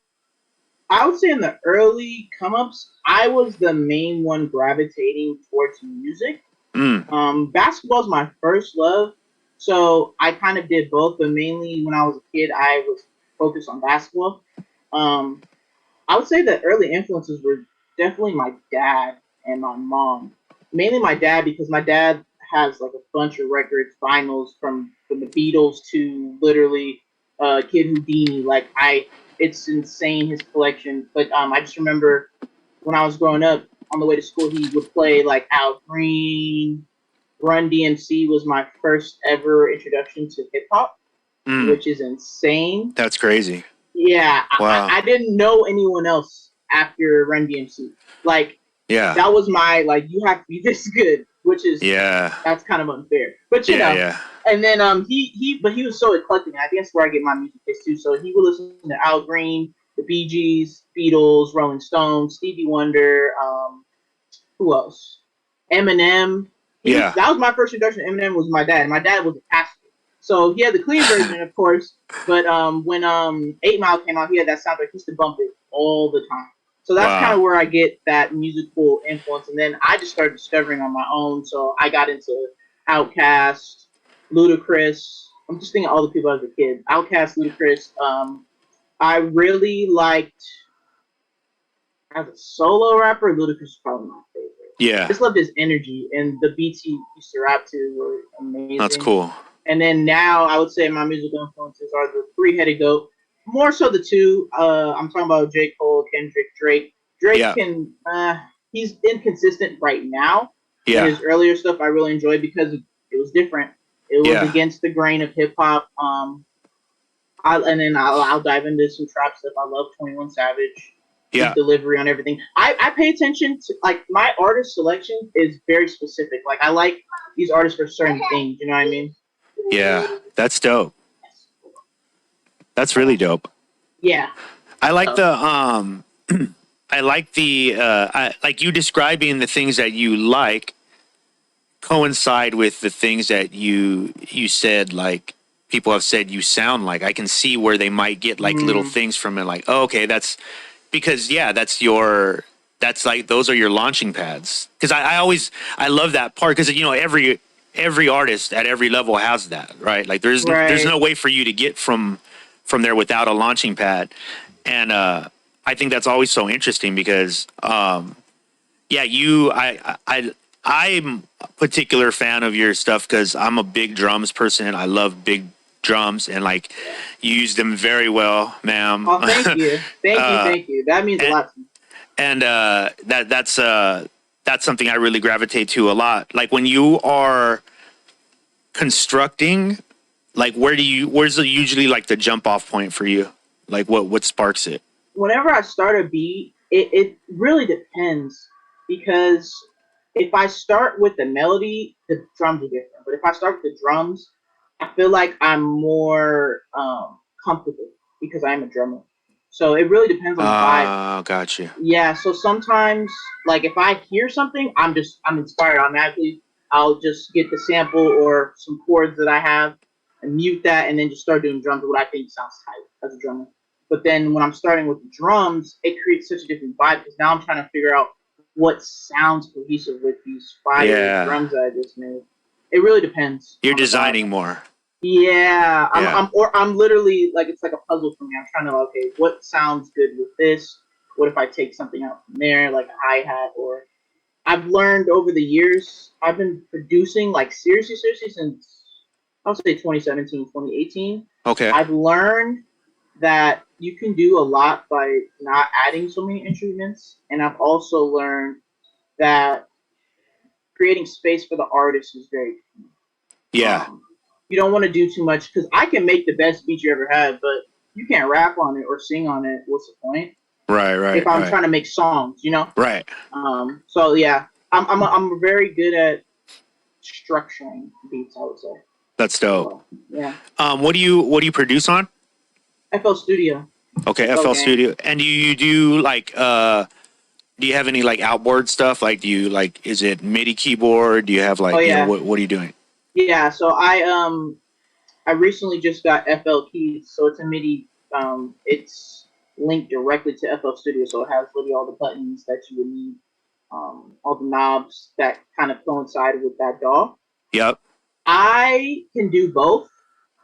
I would say in the early come-ups, I was the main one gravitating towards music. Basketball is my first love, so I kind of did both, but mainly when I was a kid, I was focused on basketball. I would say the early influences were definitely my dad and my mom. Mainly my dad, because my dad has like a bunch of records, vinyls from the Beatles to literally Kid Houdini. Like, it's insane, his collection. But I just remember when I was growing up, on the way to school, he would play like Al Green. Run DMC was my first ever introduction to hip hop, which is insane. That's crazy. Yeah, wow. I didn't know anyone else after Run DMC. Like, that was my, like, you have to be this good, which is, that's kind of unfair. But you know, and then he was so eclectic. I think that's where I get my music taste too. So he would listen to Al Green, the Bee Gees, Beatles, Rolling Stones, Stevie Wonder. Who else? Eminem. That was my first introduction to Eminem. Was my dad. And my dad was a pastor, so he had the clean version, of course. But when 8 Mile came out, he had that soundtrack. He used to bump it all the time. So that's kind of where I get that musical influence. And then I just started discovering on my own. So I got into Outkast, Ludacris. I'm just thinking all the people as a kid. Outkast, Ludacris. I really liked, as a solo rapper, Ludacris is probably my favorite. Yeah. I just loved his energy, and the beats he used to rap to were amazing. That's cool. And then now I would say my musical influences are the three-headed goat. More so the two. I'm talking about J. Cole, Kendrick, Drake. Drake can he's inconsistent right now. But his earlier stuff I really enjoyed because it was different. It was against the grain of hip hop. And then I'll dive into some trap stuff. I love 21 Savage. His delivery on everything. I pay attention to, like, my artist selection is very specific. Like, I like these artists for certain things. You know what I mean? Yeah, that's dope. That's really dope. Yeah. I like I like you describing the things that you like coincide with the things that you said, like people have said you sound like. I can see where they might get like little things from it, like, oh, okay, that's because that's like those are your launching pads. Because I love that part because every artist at every level has that, right? Like there's no way for you to get from there without a launching pad, and I think that's always so interesting because I'm a particular fan of your stuff because I'm a big drums person. I love big drums and like you use them very well, ma'am. Oh, thank you, thank you. That means a lot to me. And that's something I really gravitate to a lot. Like when you are constructing, like where's usually like the jump off point for you? Like what sparks it? Whenever I start a beat, it really depends because if I start with the melody, the drums are different. But if I start with the drums, I feel like I'm more comfortable because I am a drummer. So it really depends on the vibe. Oh, gotcha. Yeah, so sometimes, like, if I hear something, I'm inspired automatically. I'll just get the sample or some chords that I have and mute that and then just start doing drums, what I think sounds tight as a drummer. But then when I'm starting with the drums, it creates such a different vibe because now I'm trying to figure out what sounds cohesive with these fire drums that I just made. It really depends. You're designing more. Yeah, I'm literally like, it's like a puzzle for me. I'm trying to, okay, what sounds good with this? What if I take something out from there, like a hi-hat? Or I've learned over the years, I've been producing like seriously since I'll say 2017, 2018. Okay. I've learned that you can do a lot by not adding so many instruments, and I've also learned that creating space for the artist is very key. Yeah. You don't want to do too much because I can make the best beat you ever had, but you can't rap on it or sing on it. What's the point? Right. If I'm trying to make songs, you know. Right. So yeah, I'm very good at structuring beats, I would say. That's dope. So, yeah. What do you produce on? FL Studio. Okay, FL Studio. And do you do like do you have any like outboard stuff? Like do you like, is it MIDI keyboard? Do you have like what are you doing? Yeah, so I recently just got FL Keys, so it's a MIDI. It's linked directly to FL Studio, so it has literally all the buttons that you would need, all the knobs that kind of coincide with that DAW. Yep. I can do both.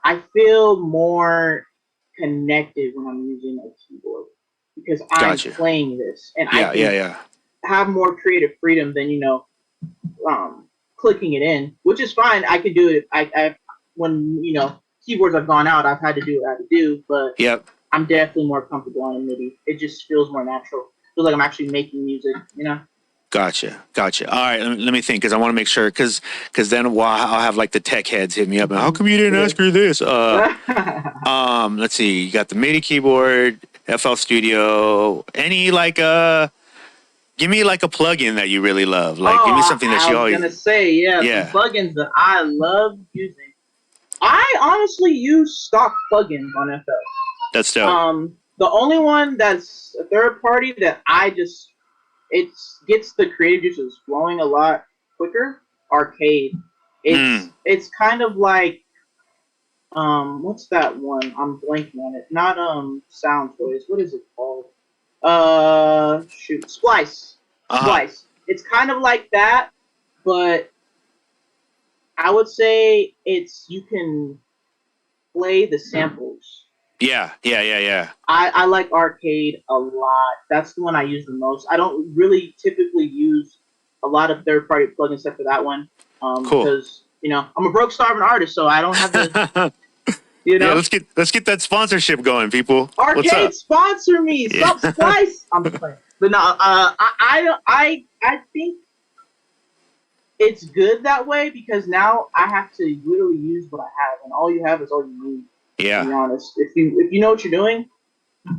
I feel more connected when I'm using a keyboard because I'm playing this, and I can have more creative freedom than clicking it in, which is fine. I could do it. I when keyboards have gone out, I've had to do what I had to do, but I'm definitely more comfortable on a MIDI. It just feels more natural. Feels like I'm actually making music, Gotcha. All right, let me think because I want to make sure because then I'll have like the tech heads hit me up and how come you didn't ask her this? Let's see. You got the MIDI keyboard, FL Studio. Any like give me like a plugin that you really love. Like give me something that you always. I was gonna say some plugins that I love using. I honestly use stock plugins on FL. That's dope. The only one that's a third party that it gets the creative juices flowing a lot quicker. Arcade. It's kind of like what's that one? I'm blanking on it. Not Sound Toys. What is it called? Splice. Splice. It's kind of like that, but I would say you can play the samples. Yeah. I like Arcade a lot. That's the one I use the most. I don't really typically use a lot of third-party plugins except for that one. Cool. Because, I'm a broke, starving artist, so I don't have the You know? Yeah, let's get that sponsorship going, people. Arcade, sponsor me. Stop Splice. I'm just playing. But no, I think it's good that way because now I have to literally use what I have, and all you have is all you need. Yeah. To be honest, if you know what you're doing,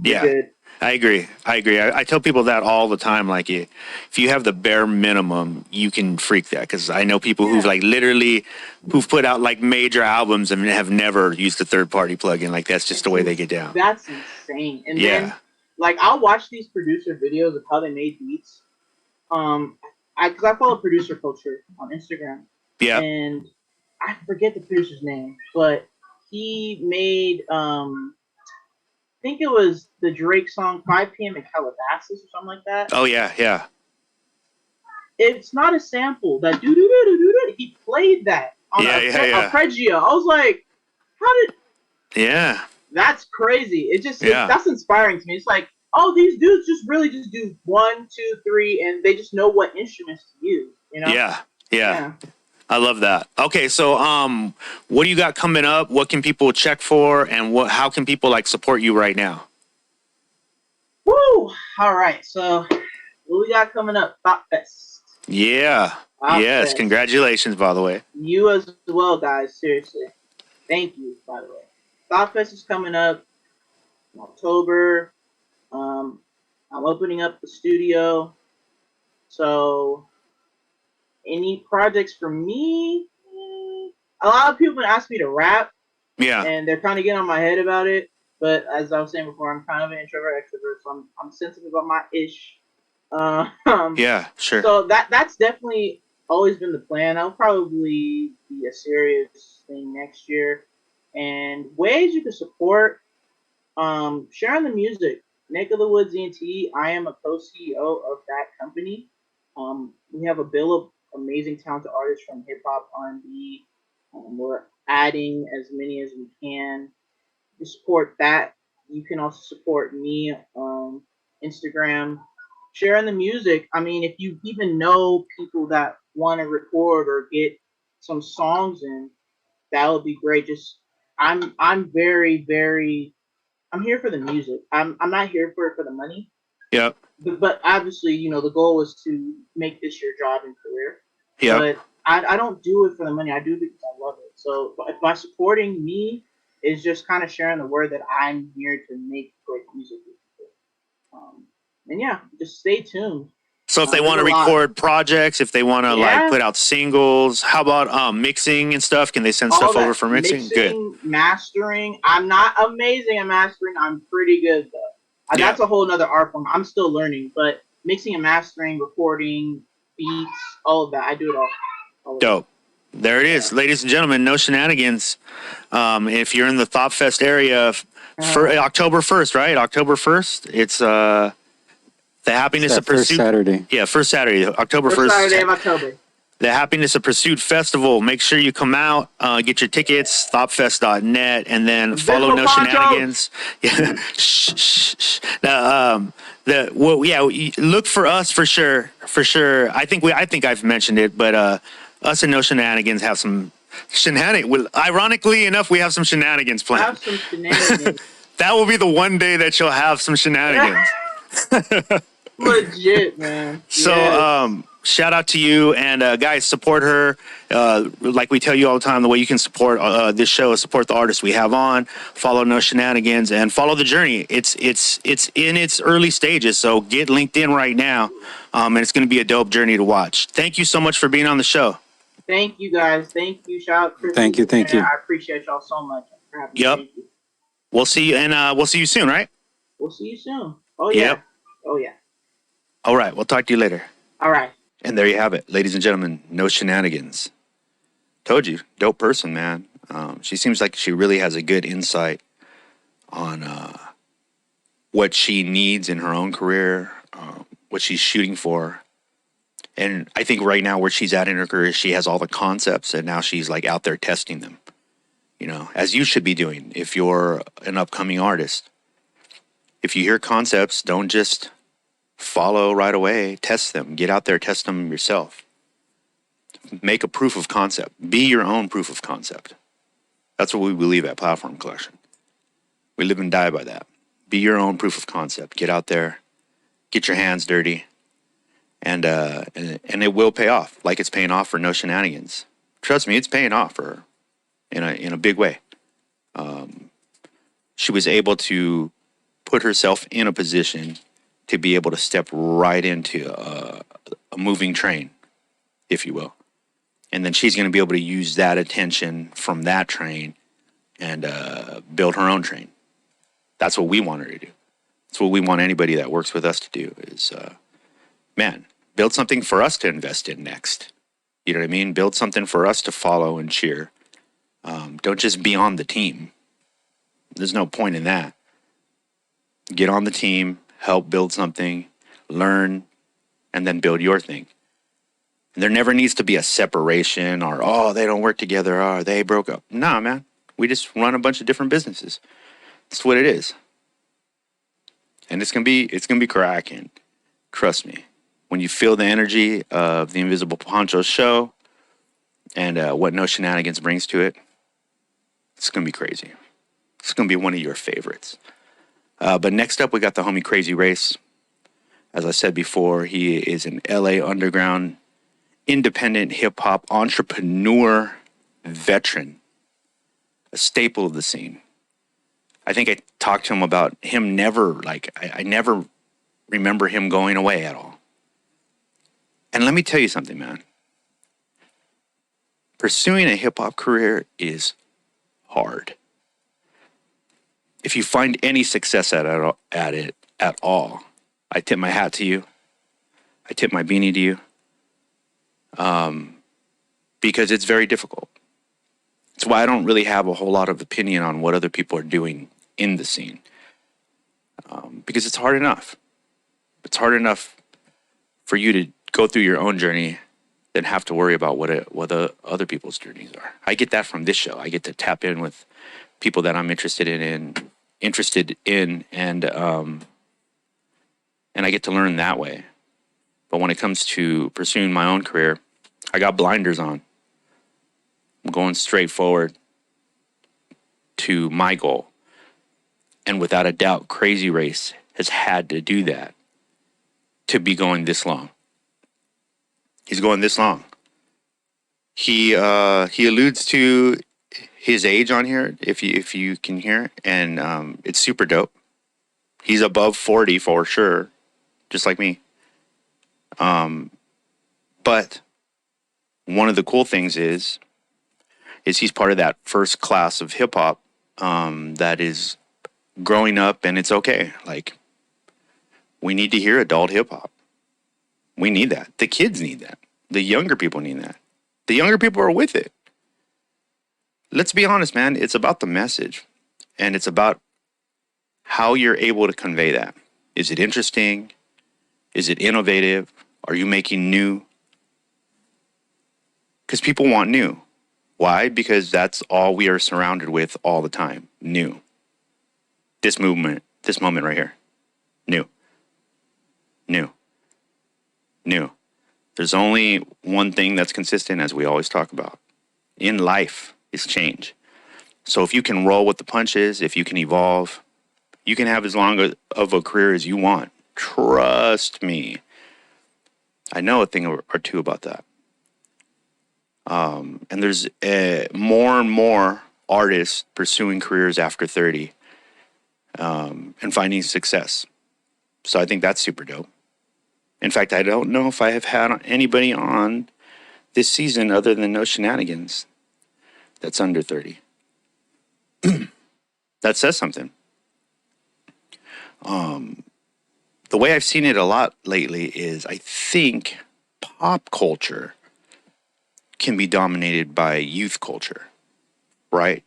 you're good. I agree. I tell people that all the time. Like, if you have the bare minimum, you can freak that. Because I know people who've like literally who've put out like major albums and have never used a third party plugin. Like that's just the way they get down. That's insane. And then like I'll watch these producer videos of how they made beats. Because I follow producer culture on Instagram. Yeah. And I forget the producer's name, but he made I think it was the Drake song 5 p.m. in Calabasas or something like that. Oh yeah. It's not a sample. That do do do do do. He played that on arpeggio. I was like, how did? Yeah. That's crazy. It just that's inspiring to me. It's like, oh, these dudes just really just do 1, 2, 3, and they just know what instruments to use. You know? Yeah. I love that. Okay, so what do you got coming up? What can people check for, and how can people like support you right now? Woo! All right, so what we got coming up? Thought Fest. Yeah. Yes. Congratulations, by the way. You as well, guys. Seriously, thank you. By the way, Thought Fest is coming up in October. I'm opening up the studio, so any projects for me? A lot of people ask me to rap. Yeah. And they're kind of getting on my head about it. But as I was saying before, I'm kind of an introvert, extrovert, so I'm sensitive about my ish. Yeah, sure. So that's definitely always been the plan. That'll probably be a serious thing next year. And ways you can support, sharing the music. Neck of the Woods ENT, I am a co-CEO of that company. We have a bill of amazing talented artists from hip hop, R&B. We're adding as many as we can to support that. You can also support me on Instagram, sharing the music. I mean, if you even know people that want to record or get some songs in, that would be great. Just I'm very, very I'm here for the music. I'm not here for it for the money. Yep. But obviously, you know, the goal is to make this your job and career. Yeah. But I don't do it for the money. I do it because I love it. So by supporting me is just kind of sharing the word that I'm here to make great music with people. And yeah, just stay tuned. So if they want to record projects, if they want to like put out singles, how about mixing and stuff? Can they send stuff over for mixing? Good. Mastering. I'm not amazing at mastering. I'm pretty good though. That's a whole nother art form. I'm still learning, but mixing and mastering, recording, beats, all of that, I do it all. Dope. There it is, ladies and gentlemen. Noshenanigins. If you're in the Thought Fest area, for October 1st, right? October 1st. It's the Happiness of Pursuit. First Saturday. Yeah, first Saturday, October 1st. First Saturday of October. The Happiness of Pursuit Festival. Make sure you come out, get your tickets, thoughtfest.net, and then follow Noshenanigins. Yeah. Look for us for sure. For sure. I think I've mentioned it, but us and Noshenanigins have some shenanigans. Well, ironically enough, we have some shenanigans planned. I have some shenanigans. That will be the one day that you'll have some shenanigans. Legit, man. So, shout out to you, and guys, support her. Like we tell you all the time, the way you can support this show is support the artists we have on. Follow Noshenanigins and follow the journey. It's in its early stages, so get linked in right now, and it's going to be a dope journey to watch. Thank you so much for being on the show. Thank you, guys. Thank you. Shout out Chris. Thank you. I appreciate y'all so much for having me. Yep. We'll see you, and we'll see you soon, right? We'll see you soon. Oh yeah. Yep. Oh yeah. All right. We'll talk to you later. All right. And there you have it, ladies and gentlemen. Noshenanigins. Told you, dope person, man. She seems like she really has a good insight on what she needs in her own career, what she's shooting for. And I think right now where she's at in her career, she has all the concepts, and now she's like out there testing them. You know, as you should be doing if you're an upcoming artist. If you hear concepts, don't just follow right away. Test them. Get out there, test them yourself. Make a proof of concept. Be your own proof of concept. That's what we believe at Platform Collection. We live and die by that. Be your own proof of concept. Get out there, get your hands dirty, and it will pay off, like it's paying off for Noshenanigins. Trust me, it's paying off for her in a big way. She was able to put herself in a position to be able to step right into a moving train, if you will. And then she's going to be able to use that attention from that train and build her own train. That's what we want her to do. That's what we want anybody that works with us to do is, build something for us to invest in next. You know what I mean? Build something for us to follow and cheer. Don't just be on the team. There's no point in that. Get on the team, help build something, learn, and then build your thing. And there never needs to be a separation or, oh, they don't work together, or they broke up. Nah, man. We just run a bunch of different businesses. That's what it is. And it's gonna be cracking. Trust me. When you feel the energy of the Invisible Poncho show and what Noshenanigins brings to it, it's gonna be crazy. It's gonna be one of your favorites. But next up, we got the homie Krazy Race. As I said before, he is an LA underground, independent hip-hop entrepreneur veteran, a staple of the scene. I think I talked to him about him I never remember him going away at all. And let me tell you something, man. Pursuing a hip-hop career is hard. If you find any success at it at all, I tip my hat to you. I tip my beanie to you. Because it's very difficult. It's why I don't really have a whole lot of opinion on what other people are doing in the scene. Because it's hard enough. It's hard enough for you to go through your own journey than have to worry about what other people's journeys are. I get that from this show. I get to tap in with people that I'm interested in, and I get to learn that way. But when it comes to pursuing my own career, I got blinders on. I'm going straight forward to my goal. And without a doubt, Krazy Race has had to do that to be going this long. He's going this long. He alludes to his age on here, if you can hear, and it's super dope. He's above 40 for sure, just like me. But one of the cool things is he's part of that first class of hip hop that is growing up, and it's okay. Like, we need to hear adult hip hop. We need that. The kids need that. The younger people need that. The younger people are with it. Let's be honest, man. It's about the message, and it's about how you're able to convey that. Is it interesting? Is it innovative? Are you making new? Because people want new. Why? Because that's all we are surrounded with all the time. New. This moment right here. New. New. New. There's only one thing that's consistent, as we always talk about. In life is change. So if you can roll with the punches, if you can evolve, you can have as long of a career as you want. Trust me. I know a thing or two about that. And there's more and more artists pursuing careers after 30 and finding success. So I think that's super dope. In fact, I don't know if I have had anybody on this season other than Noshenanigins that's under 30. That says something. The way I've seen it a lot lately is I think pop culture can be dominated by youth culture, right?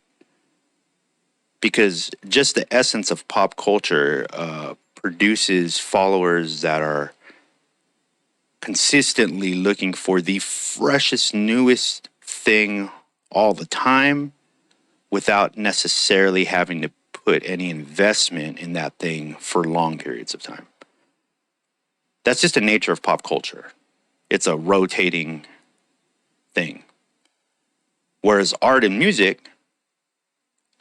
Because just the essence of pop culture produces followers that are consistently looking for the freshest, newest thing all the time without necessarily having to put any investment in that thing for long periods of time. That's just the nature of pop culture. It's a rotating thing. Whereas art and music,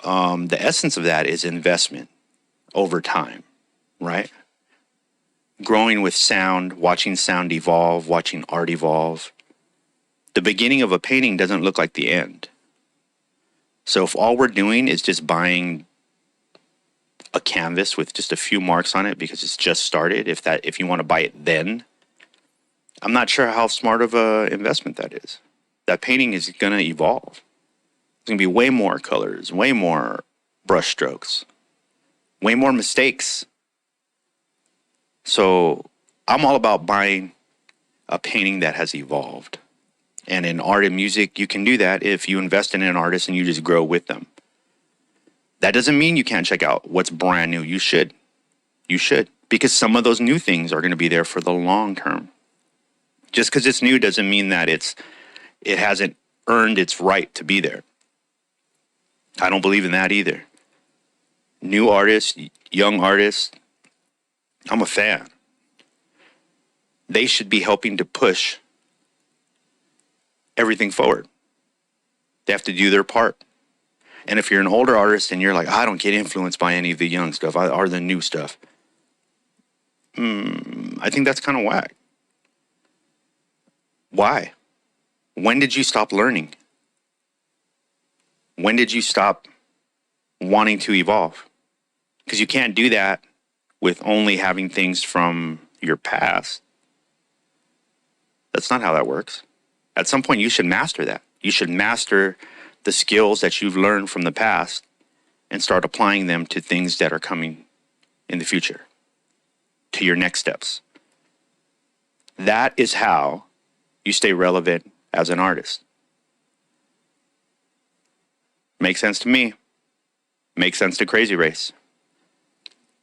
the essence of that is investment over time, right? Growing with sound, watching sound evolve, watching art evolve. The beginning of a painting doesn't look like the end. So if all we're doing is just buying a canvas with just a few marks on it because it's just started, if you want to buy it then, I'm not sure how smart of a investment that is. That painting is going to evolve. There's going to be way more colors, way more brush strokes, way more mistakes. So I'm all about buying a painting that has evolved. And in art and music, you can do that if you invest in an artist and you just grow with them. That doesn't mean you can't check out what's brand new. You should. You should. Because some of those new things are going to be there for the long term. Just because it's new doesn't mean that it hasn't earned its right to be there. I don't believe in that either. New artists, young artists, I'm a fan. They should be helping to push everything forward. They have to do their part. And if you're an older artist and you're like, I don't get influenced by any of the young stuff or the new stuff, I think that's kind of whack. Why? When did you stop learning? When did you stop wanting to evolve? Because you can't do that with only having things from your past. That's not how that works. At some point, you should master that. You should master the skills that you've learned from the past and start applying them to things that are coming in the future, to your next steps. That is how you stay relevant as an artist. Makes sense to me. Makes sense to Krazy Race.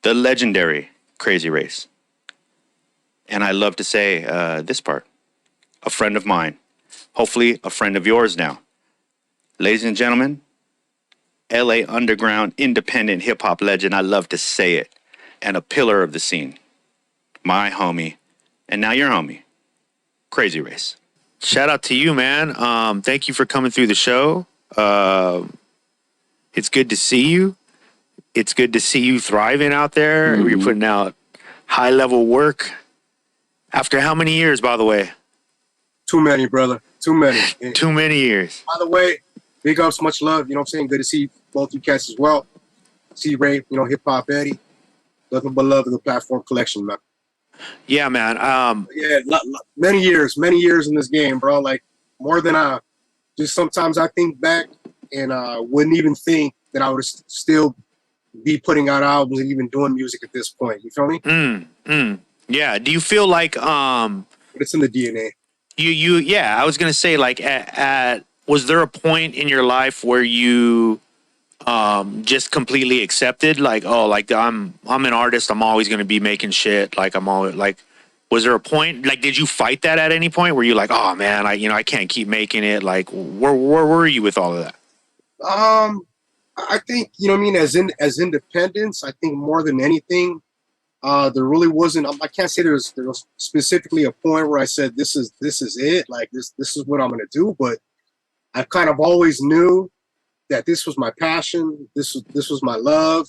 The legendary Krazy Race. And I love to say this part. A friend of mine. Hopefully a friend of yours now. Ladies and gentlemen, LA underground independent hip-hop legend, I love to say it, and a pillar of the scene. My homie, and now your homie, Krazy Race. Shout out to you, man. Thank you for coming through the show. It's good to see you. It's good to see you thriving out there. Mm-hmm. You're putting out high-level work. After how many years, by the way? Too many, brother. Too many. Too many years. By the way, big ups, much love. You know what I'm saying? Good to see both you cats as well. See Ray, Hip Hop Eddie. Nothing but love to the Platform Collection, man. Yeah, man. Many years in this game, bro. Like more than just sometimes I think back and wouldn't even think that I would still be putting out albums and even doing music at this point. You feel me? Yeah. Do you feel like it's in the DNA? I was gonna say, like, was there a point in your life where you just completely accepted, like, oh, like I'm an artist, I'm always gonna be making shit, like I'm always like, was there a point, like, did you fight that at any point where you like, oh man, I can't keep making it, like, where were you with all of that? I think, as independence, I think more than anything, there really wasn't. I can't say there was specifically a point where I said this is it. Like this is what I'm gonna do. But I kind of always knew that this was my passion. This was my love.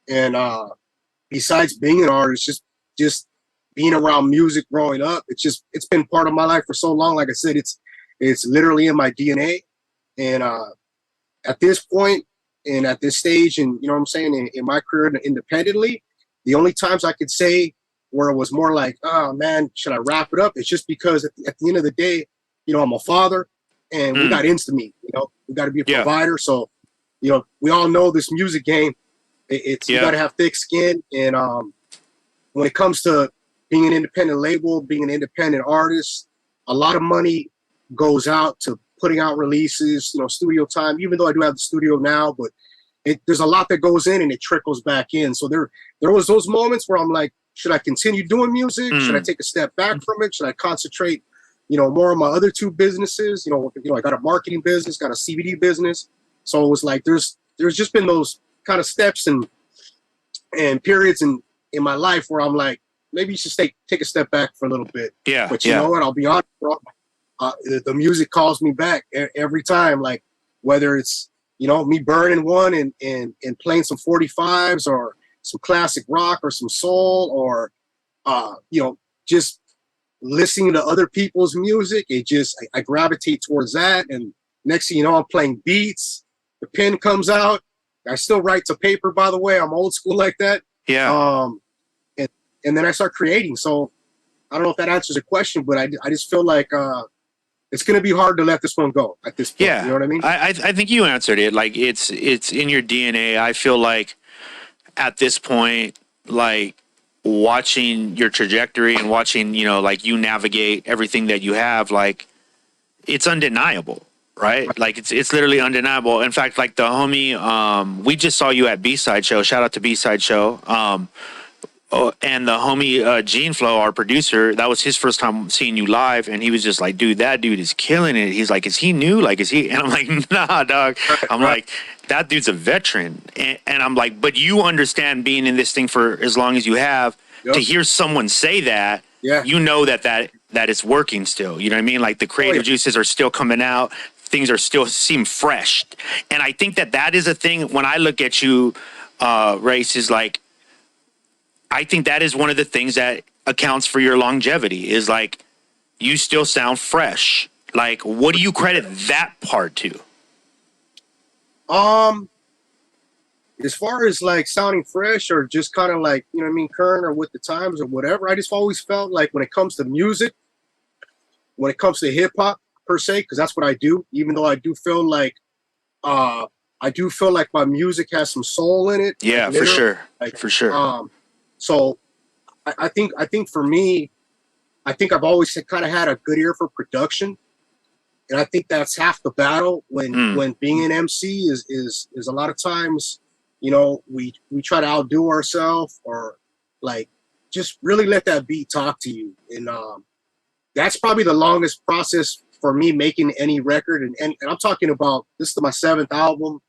And besides being an artist, just being around music growing up, it's been part of my life for so long. Like I said, it's literally in my DNA. And at this point and at this stage, and you know what I'm saying, in my career independently. The only times I could say where it was more like, oh man, should I wrap it up? It's just because at the end of the day, I'm a father and we got ends to meet, we got to be a provider. So, we all know this music game, you got to have thick skin. And when it comes to being an independent label, being an independent artist, a lot of money goes out to putting out releases, studio time, even though I do have the studio now, but there's a lot that goes in and it trickles back in. So there was those moments where I'm like, should I continue doing music? Should I take a step back from it? Should I concentrate, more on my other two businesses? I got a marketing business, got a CBD business. So it was like, there's just been those kind of steps and periods in my life where I'm like, maybe you should take a step back for a little bit. Yeah. But you know what? I'll be honest, bro. The music calls me back every time, like whether it's me burning one and playing some 45s or some classic rock or some soul or, just listening to other people's music. I gravitate towards that. And next thing you know, I'm playing beats. The pen comes out. I still write to paper, by the way. I'm old school like that. Yeah. And then I start creating. So I don't know if that answers the question, but I just feel like it's going to be hard to let this one go at this point. Yeah. You know what I mean? I think you answered it. Like it's in your DNA. I feel like at this point, like watching your trajectory and watching, like you navigate everything that you have, like it's undeniable, right? Like it's literally undeniable. In fact, like the homie, we just saw you at B-Side Show. Shout out to B-Side Show. And the homie Gene Flow, our producer, that was his first time seeing you live, and he was just like, "Dude, that dude is killing it." He's like, "Is he new? Like, is he?" And I'm like, "Nah, dog." I'm like, "That dude's a veteran," and I'm like, "But you understand being in this thing for as long as you have to hear someone say that, you know that it's working still. You know what I mean? Like the creative juices are still coming out, things are still seem fresh, and I think that is a thing when I look at you, Race, is like." I think that is one of the things that accounts for your longevity is like you still sound fresh. Like, what do you credit that part to? As far as like sounding fresh or just kind of like, you know what I mean, current or with the times or whatever, I just always felt like when it comes to music, when it comes to hip hop per se, because that's what I do, even though I do feel like my music has some soul in it. Yeah, for sure. For sure. So I think for me, I think I've always kind of had a good ear for production. And I think that's half the battle when being an MC is a lot of times, we try to outdo ourselves or like just really let that beat talk to you. And that's probably the longest process for me making any record. And I'm talking about, this is my 7th album,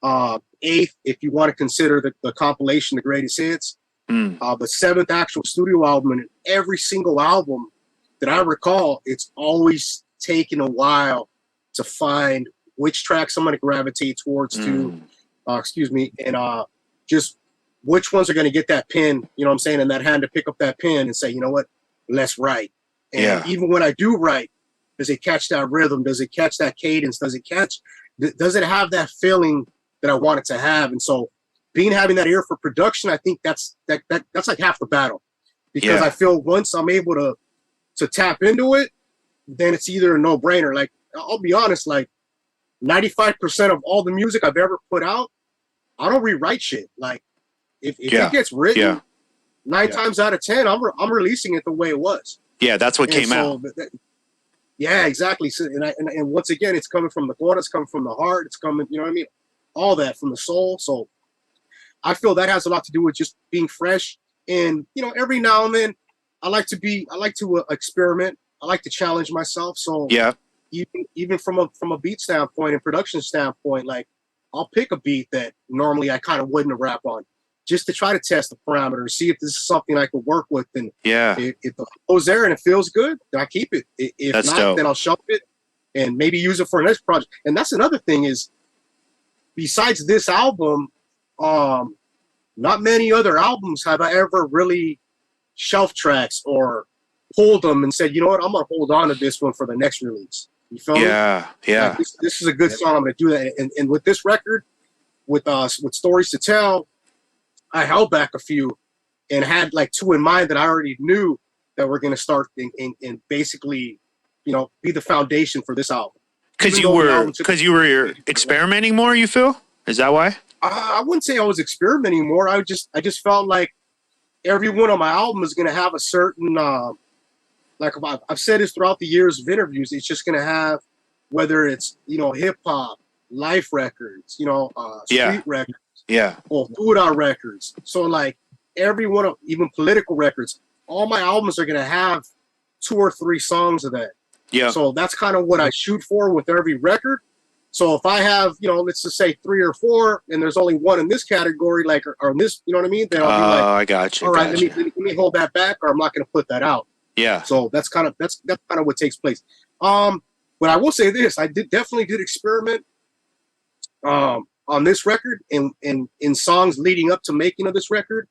8th, if you want to consider the compilation, The Greatest Hits. But 7th actual studio album, and every single album that I recall, it's always taken a while to find which tracks I'm going to gravitate towards and just which ones are going to get that pen, you know what I'm saying, in that hand to pick up that pen and say, you know what, let's write. And even when I do write, does it catch that rhythm? Does it catch that cadence? Does it have that feeling that I want it to have? And so having that ear for production, I think that's like half the battle, because I feel once I'm able to tap into it, then it's either a no brainer. Like, I'll be honest, like 95% of all the music I've ever put out, I don't rewrite shit. Like if it gets written, 9 times out of 10, I'm releasing it the way it was. Yeah, that's what came out. Yeah, exactly. So, and once again, it's coming from the thought, it's coming from the heart, it's coming, you know what I mean? All that from the soul. So I feel that has a lot to do with just being fresh. And, every now and then I like to experiment. I like to challenge myself. So even from a beat standpoint and production standpoint, like I'll pick a beat that normally I kind of wouldn't rap on just to try to test the parameters, see if this is something I could work with. And if the flow's there and it feels good, then I keep it. If that's not, dope. Then I'll shelf it and maybe use it for the next project. And that's another thing is, besides this album, not many other albums have I ever really shelf tracks or pulled them and said, you know what, I'm going to hold on to this one for the next release. You feel me? Yeah. Like, this is a good song. I'm going to do that. And with this record, with Stories to Tell, I held back a few and had like 2 in mind that I already knew that were going to start and basically, be the foundation for this album. Because you were experimenting more, you feel? Is that why? I wouldn't say I was experimenting more. I just felt like every one of my albums is going to have a certain, like I've said this throughout the years of interviews, it's just going to have, whether it's, hip hop, life records, street records, or Buddha records. So like every one of, even political records, all my albums are going to have 2 or 3 songs of that. Yeah. So that's kind of what I shoot for with every record. So if I have, let's just say 3 or 4, and there's only 1 in this category, like, or in this, you know what I mean? Then I'll be like, I got you. All right, let me hold that back, or I'm not going to put that out. Yeah. So that's kind of what takes place. But I will say this: I definitely did experiment on this record and in songs leading up to making of this record,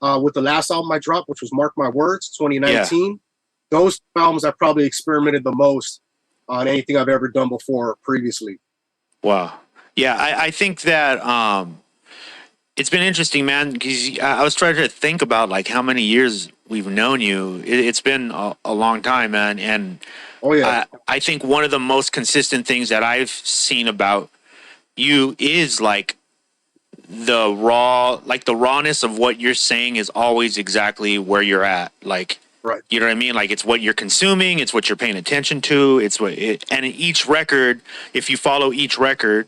with the last album I dropped, which was Mark My Words, 2019. Yeah. Those albums I probably experimented the most on anything I've ever done before previously. Wow. Yeah, I think that it's been interesting, man, because I was trying to think about like how many years we've known you. It's been a long time, man. And oh yeah, I think one of the most consistent things that I've seen about you is like the rawness of what you're saying is always exactly where you're at. Like, right. You know what I mean? Like, it's what you're consuming, it's what you're paying attention to, and in each record, if you follow each record,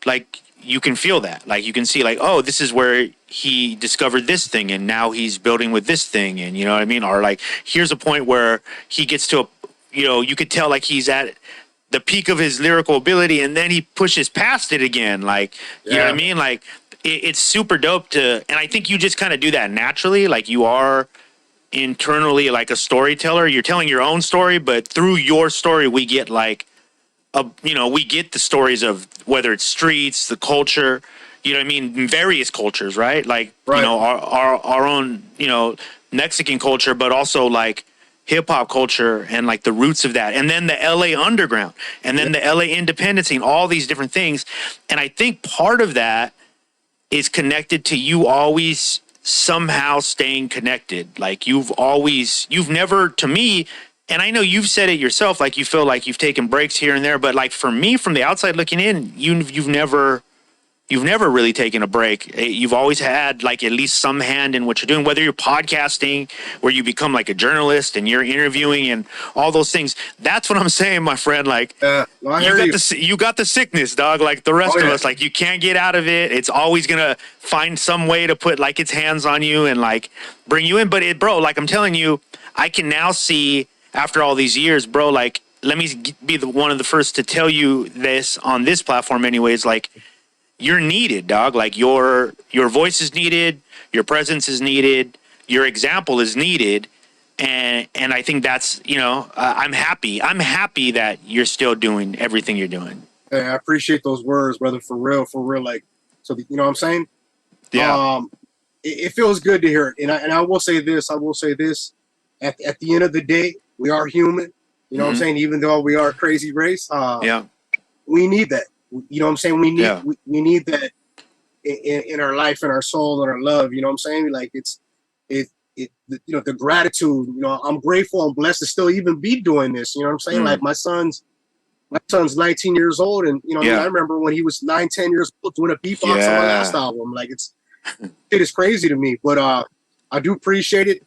like, you can feel that. Like, you can see, like, oh, this is where he discovered this thing, and now he's building with this thing, and you know what I mean? Or, like, here's a point where he gets to you could tell, like, he's at the peak of his lyrical ability, and then he pushes past it again. Like, you know what I mean? Like, it's super dope and I think you just kind of do that naturally. Like, you are internally like a storyteller. You're telling your own story, but through your story, we get like we get the stories of whether it's streets, the culture, you know what I mean? Various cultures, right? Like, right. Our own, Mexican culture, but also like hip hop culture and like the roots of that. And then the LA underground and then the LA independence scene, all these different things. And I think part of that is connected to you always somehow staying connected. Like you've never, to me, and I know you've said it yourself, like you feel like you've taken breaks here and there, but like for me from the outside looking in, you've never really taken a break. You've always had like at least some hand in what you're doing, whether you're podcasting, where you become like a journalist and you're interviewing and all those things. That's what I'm saying, my friend. Like you got the sickness, dog. Like the rest of us, like you can't get out of it. It's always gonna find some way to put like its hands on you and like bring you in. But bro, like I'm telling you, I can now see after all these years, bro. Like let me be one of the first to tell you this on this platform, anyways. Like, you're needed, dog. Like your voice is needed, your presence is needed, your example is needed, and I think that's I'm happy that you're still doing everything you're doing. Hey, I appreciate those words, brother. For real. Like, so you know what I'm saying? Yeah. It feels good to hear it, and I will say this. At the end of the day, we are human. You know what I'm saying? Even though we are a crazy race, we need that. You know what I'm saying? We need that in our life, in our soul, and our love. You know what I'm saying? Like the gratitude. I'm grateful. I'm blessed to still even be doing this. You know what I'm saying? Like my son's 19 years old, and I remember when he was 9-10 years old doing a beatbox on my last album. Like it is crazy to me, but I do appreciate it.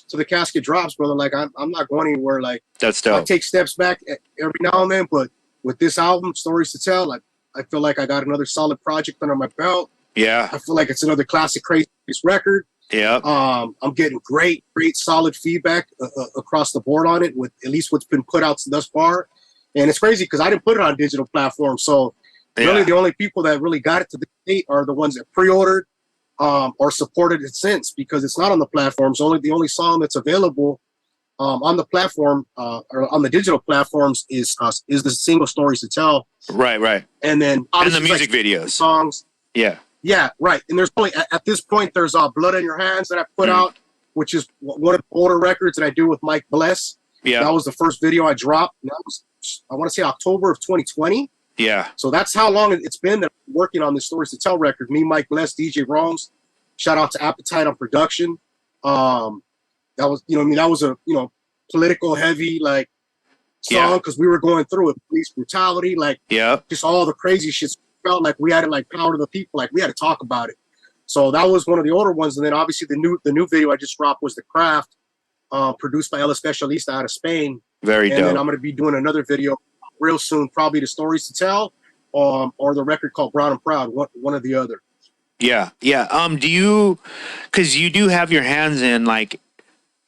To the casket drops, brother. Like I'm not going anywhere. Like that's dope. I take steps back every now and then, but with this album, Stories to Tell, like I feel like I got another solid project under my belt. Yeah. I feel like it's another classic Krazy record. Yeah. I'm getting great solid feedback across the board on it, with at least what's been put out thus far. And it's crazy because I didn't put it on digital platforms. So really the only people that really got it to the date are the ones that pre-ordered or supported it since, because it's not on the platforms. The only song that's available on the platform or on the digital platforms is the single Stories to Tell. Right. And then the music videos, songs. Yeah, right. And there's only at this point there's Blood on Your Hands that I put out, which is one of the older records that I do with Mike Bless. Yeah, that was the first video I dropped. And that was, I want to say, October of 2020. Yeah. So that's how long it's been that I'm working on this Stories to Tell record. Me, Mike Bless, DJ Rome's. Shout out to Appetite on production. That was, that was a, political heavy like song, because we were going through it, police brutality, like just all the crazy shit. Felt like we had to like power to the people, like we had to talk about it. So that was one of the older ones, and then obviously the new video I just dropped was The Craft, produced by El Especialista out of Spain. Very dope. And then I'm going to be doing another video real soon, probably the Stories to Tell, or the record called Brown and Proud, one or the other. Yeah. Do you, because you do have your hands in like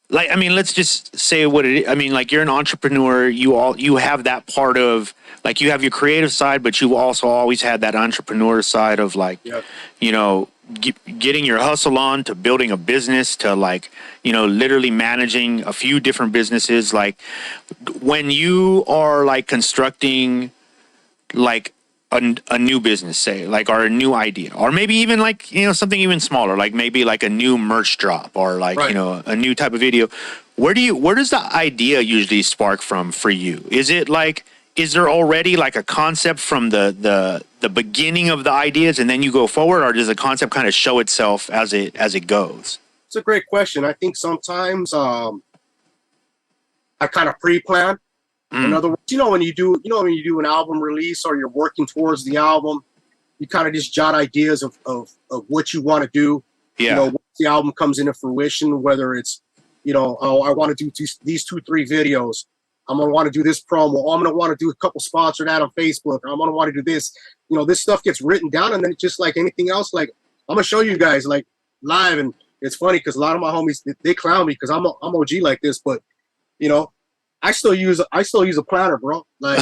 I mean, let's just say what it is. I mean, like, you're an entrepreneur. You have that part of, like, you have your creative side, but you also always had that entrepreneur side of, like, getting your hustle on, to building a business, to, like, literally managing a few different businesses. Like, when you are, like, constructing, like, a new business, say, like, or a new idea, or maybe even like, you know, something even smaller, like maybe like a new merch drop, or like, you know, a new type of video, where does the idea usually spark from for you? Is it like, is there already like a concept from the beginning of the ideas and then you go forward, or does the concept kind of show itself as it goes? It's a great question. I think sometimes I kind of pre-plan. In other words, when you do an album release or you're working towards the album, you kind of just jot ideas of what you want to do. Yeah. You know, once the album comes into fruition, whether it's, oh, I want to do these 2-3 videos. I'm going to want to do this promo. Oh, I'm going to want to do a couple sponsored ad on Facebook. Or I'm going to want to do this. This stuff gets written down, and then it's just like anything else. Like, I'm going to show you guys like live, and it's funny because a lot of my homies, they clown me because I'm OG like this, but I still use a planner, bro. Like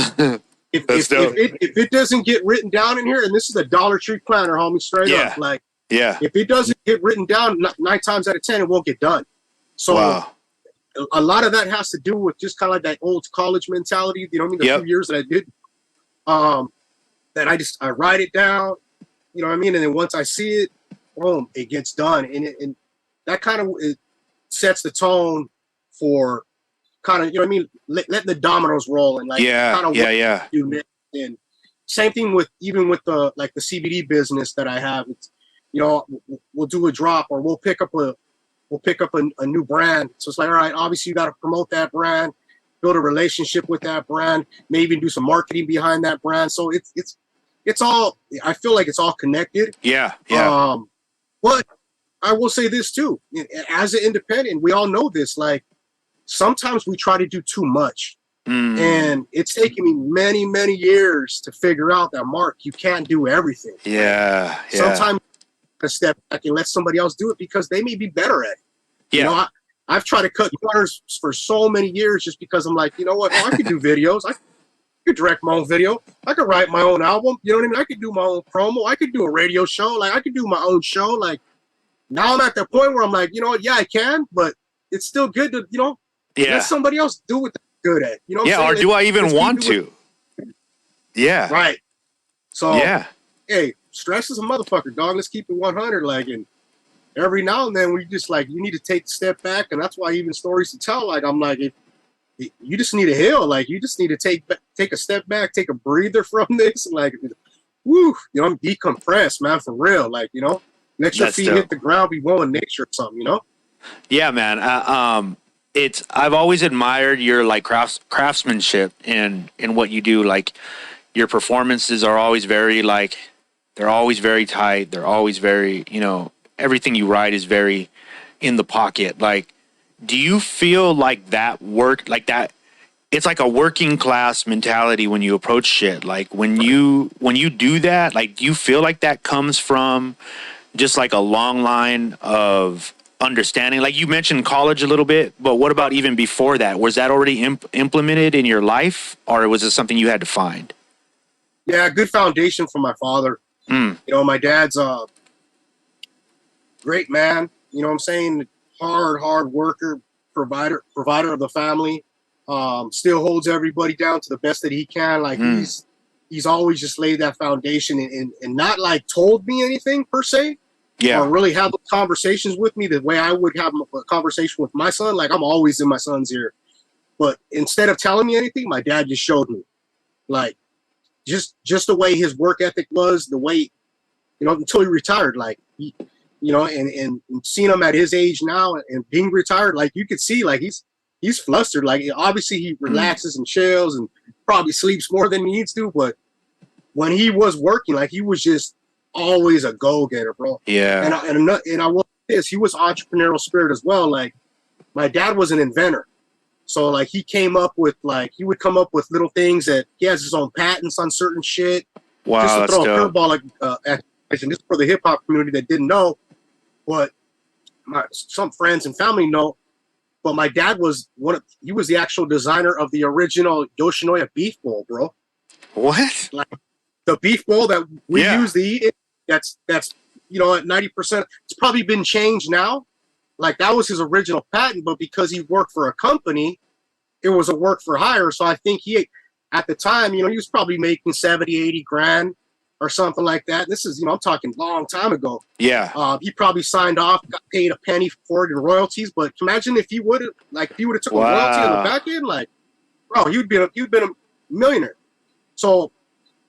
if it doesn't get written down in here, and this is a Dollar Tree planner, homie, straight up. Like, if it doesn't get written down, 9 times out of 10, it won't get done. So a lot of that has to do with just kind of like that old college mentality. You know what I mean? The 2 years that I did, that I write it down. You know what I mean? And then once I see it, boom, it gets done, and that kind of it sets the tone for kind of, let the dominoes roll and like kind of do. And same thing with the CBD business that I have. It's, we'll do a drop, or we'll pick up a new brand. So it's like, all right, obviously you got to promote that brand, build a relationship with that brand, maybe do some marketing behind that brand. So it's all, I feel like it's all connected. But I will say this too, as an independent, we all know this, like, sometimes we try to do too much. And it's taken me many, many years to figure out that, Mark, you can't do everything. Sometimes I step back and let somebody else do it because they may be better at it. I've tried to cut corners for so many years just because I'm like, you know what? Oh, I could do videos. I could direct my own video. I could write my own album. You know what I mean? I could do my own promo. I could do a radio show. Like, I could do my own show. Like, now I'm at that point where I'm like, you know what? Yeah, I can, but it's still good to, let somebody else do what they're good at. You know what I'm saying? Or do I even want to? Right. So, hey, stress is a motherfucker, dog. Let's keep it 100. Like, and every now and then we just like, you need to take a step back. And that's why even stories to tell, like, I'm like, you just need to heal. Like, you just need to take a step back, take a breather from this. Like, woo, I'm decompressed, man, for real. Like, let your feet hit the ground, be one with nature or something, Yeah, man. I've always admired your like craftsmanship in what you do. Like, your performances are always very like, they're always very tight. They're always very, everything you write is very in the pocket. Like, do you feel like that work, like that? It's like a working class mentality when you approach shit. Like, when you do that, like, do you feel like that comes from just like a long line of understanding? Like, you mentioned college a little bit, but what about even before that? Was that already implemented in your life, or was it something you had to find? Yeah, good foundation from my father. My dad's a great man. You know what I'm saying? Hard worker, provider of the family. Still holds everybody down to the best that he can. Like, he's always just laid that foundation and not like told me anything per se. Or really have conversations with me the way I would have a conversation with my son. Like, I'm always in my son's ear. But instead of telling me anything, my dad just showed me. Like, just the way his work ethic was, the way, until he retired. Like, and seeing him at his age now and being retired, like, you could see, like, he's flustered. Like, obviously he relaxes and chills and probably sleeps more than he needs to. But when he was working, like, he was just always a go-getter, bro. And I will say this, he was entrepreneurial spirit as well. Like, my dad was an inventor. So, like, he would come up with little things that he has his own patents on certain shit. Wow, just to throw a curveball and just for the hip-hop community that didn't know, but some friends and family know, but my dad was he was the actual designer of the original Yoshinoya beef bowl, bro. What? Like, the beef bowl that we use to eat it, that's at 90%. It's probably been changed now. Like, that was his original patent, but because he worked for a company, it was a work for hire. So I think at the time, he was probably making 70, 80 grand or something like that. This is, I'm talking long time ago. Yeah. He probably signed off, got paid a penny for it in royalties. But imagine if he would have took a royalty on the back end, like, bro, you'd been a millionaire. So,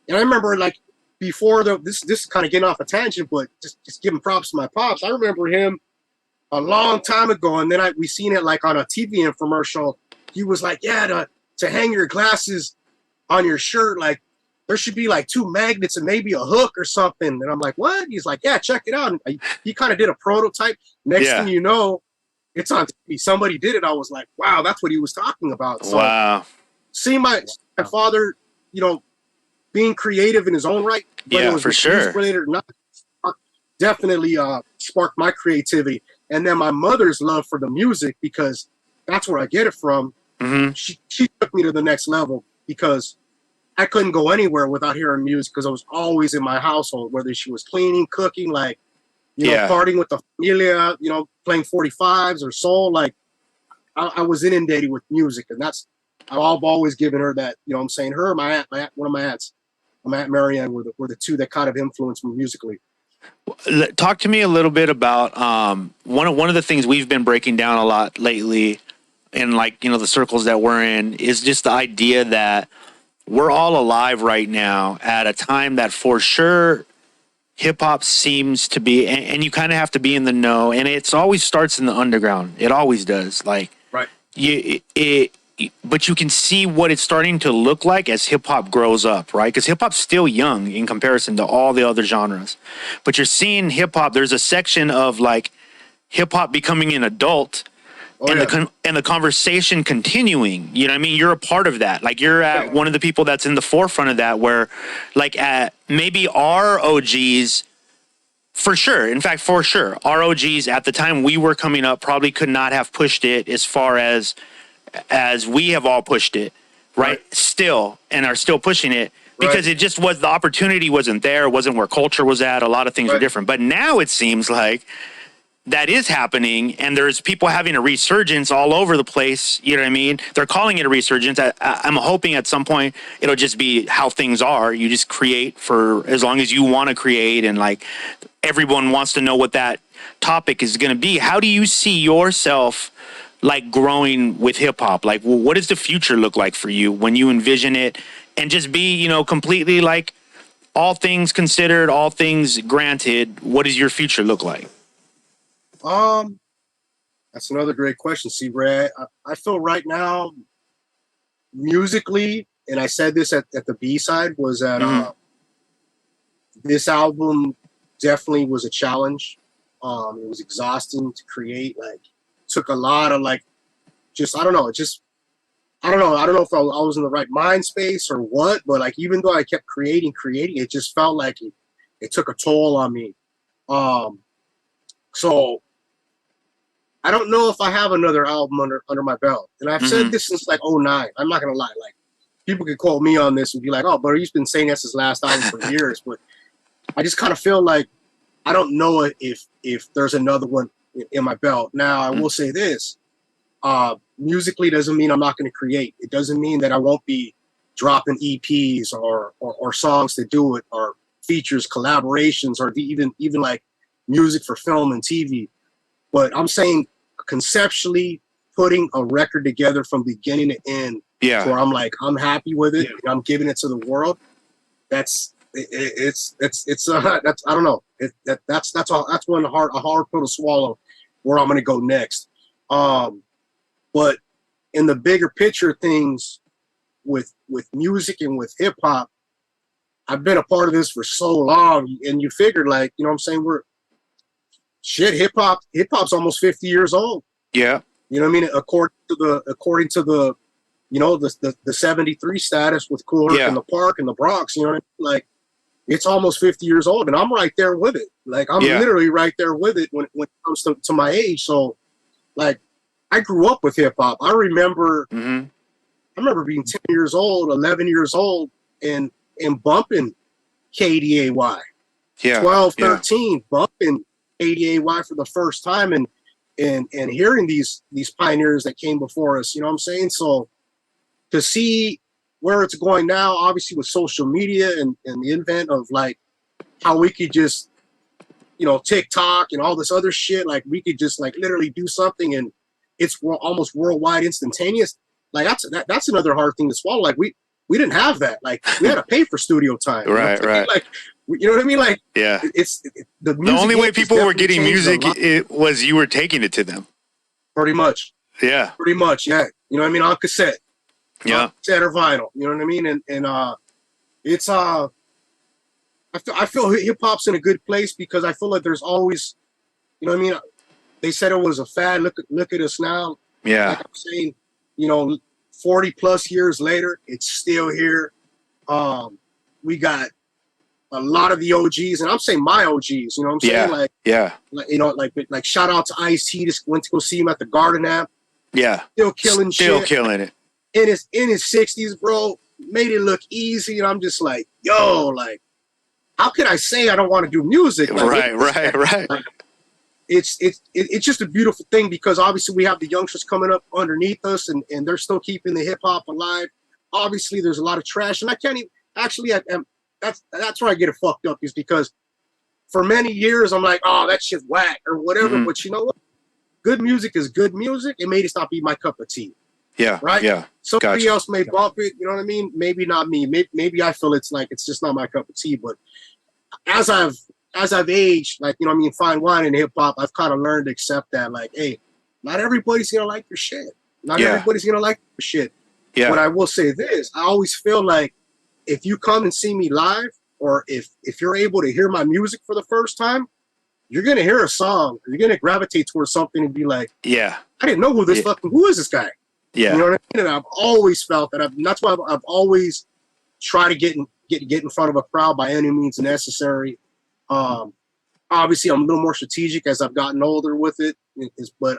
and I remember like before this kind of getting off a tangent, but just giving props to my pops. I remember him a long time ago, and then we seen it like on a TV infomercial. He was like, yeah, to hang your glasses on your shirt, like there should be like 2 magnets and maybe a hook or something. And I'm like, what? He's like, yeah, check it out. And he kind of did a prototype. Next thing you know, it's on TV. Somebody did it. I was like, wow, that's what he was talking about. So seeing my father, being creative in his own right, whether it was for sure related or not, definitely sparked my creativity. And then my mother's love for the music, because that's where I get it from. Mm-hmm. She took me to the next level, because I couldn't go anywhere without hearing music, because I was always in my household, whether she was cleaning, cooking, like, partying with the familia, playing 45s or soul. Like, I was inundated with music, and I've always given her that, her, my aunt, one of my aunts, my Aunt Marianne were the two that kind of influenced me musically. Talk to me a little bit about one of the things we've been breaking down a lot lately, in like the circles that we're in, is just the idea that we're all alive right now at a time that for sure hip hop seems to be, and you kind of have to be in the know, and it's always starts in the underground. It always does. Like, right. But you can see what it's starting to look like as hip hop grows up, right? Because hip hop's still young in comparison to all the other genres. But you're seeing hip hop. There's a section of like hip hop becoming an adult. And the conversation continuing, you know what I mean? You're a part of that. Like, you're at one of the people that's in the forefront of that, where like at maybe our OGs, for sure. In fact, for sure, our OGs at the time we were coming up probably could not have pushed it as far as we have all pushed it, right? Still, and are still pushing it, because it just was, the opportunity wasn't there. It wasn't where culture was at. A lot of things were different. But now it seems like that is happening, and there's people having a resurgence all over the place. You know what I mean? They're calling it a resurgence. I'm hoping at some point it'll just be how things are. You just create for as long as you want to create, and like everyone wants to know what that topic is going to be. How do you see yourself like growing with hip hop? Like, well, what does the future look like for you when you envision it, and just be, completely like, all things considered, all things granted, what does your future look like? That's another great question, C-Brad. I feel right now, musically, and I said this at the B-side, was that this album definitely was a challenge. It was exhausting to create. Like, took a lot of like, I don't know if I was in the right mind space or what, but like, even though I kept creating, it just felt like it took a toll on me. So I don't know if I have another album under my belt. And I've said this since like 2009. I'm not going to lie. Like, people could quote me on this and be like, oh, but he's been saying that's his last album for years. But I just kind of feel like I don't know if there's another one in my belt. Now, I will say this. Musically doesn't mean I'm not going to create. It doesn't mean that I won't be dropping EPs or songs to do it, or features, collaborations, or even like music for film and TV. But I'm saying, conceptually, putting a record together from beginning to end, where I'm like, I'm happy with it, and I'm giving it to the world. That's I don't know. That's one a hard pill to swallow, where I'm gonna go next. But in the bigger picture things, with music and with hip hop, I've been a part of this for so long, and you figured, like, what I'm saying, hip hop's almost 50 years old. Yeah. You know what I mean? According to the the 73 status with Kool Herc in the Park and the Bronx, you know what I mean? Like, it's almost 50 years old, and I'm right there with it. Like, I'm literally right there with it when it comes to my age. So, like, I grew up with hip hop. I remember being 10 years old, 11 years old, and bumping KDAY. 12, 13, bumping KDAY for the first time, and hearing these pioneers that came before us. You know what I'm saying? So to see where it's going now, obviously with social media and the invent of like how we could just, TikTok and all this other shit, like we could just like literally do something and it's almost worldwide instantaneous. Like that's another hard thing to swallow. Like we didn't have that. Like we had to pay for studio time. Right. Like, you know what I mean? Like, yeah, the only way people were getting music was you were taking it to them. Pretty much. Yeah. Pretty much. Yeah. You know what I mean? On cassette. Yeah. On cassette or vinyl. You know what I mean? And it's I feel hip hop's in a good place because I feel like there's always, you know what I mean? They said it was a fad. Look at us now. Yeah. Like I'm saying, 40 plus years later, it's still here. We got a lot of the OGs, and I'm saying my OGs, you know what I'm saying? Like shout out to Ice-T, just went to go see him at the Garden Amp. Yeah. Still killing it. In his 60s, bro, made it look easy, and I'm just like, yo, like, how can I say I don't want to do music? Like, right. Like, it's just a beautiful thing because obviously we have the youngsters coming up underneath us and they're still keeping the hip hop alive. Obviously there's a lot of trash, and I can't even actually that's where I get it fucked up, is because for many years I'm like, oh, that shit's whack or whatever. But you know what? Good music is good music. It may just not be my cup of tea. Yeah. Right. Yeah. Somebody else may bump it. You know what I mean? Maybe not me. Maybe I feel it's just not my cup of tea. But as I've aged, like, you know what I mean, fine wine in hip hop, I've kind of learned to accept that, like, hey, not everybody's gonna like your shit. Not everybody's gonna like your shit. Yeah. But I will say this, I always feel like if you come and see me live, or if you're able to hear my music for the first time, you're gonna hear a song, you're gonna gravitate towards something and be like, yeah, I didn't know who is this guy? Yeah. You know what I mean? And I've always felt that. That's why I've always tried to get in front of a crowd by any means necessary. Obviously, I'm a little more strategic as I've gotten older with it, but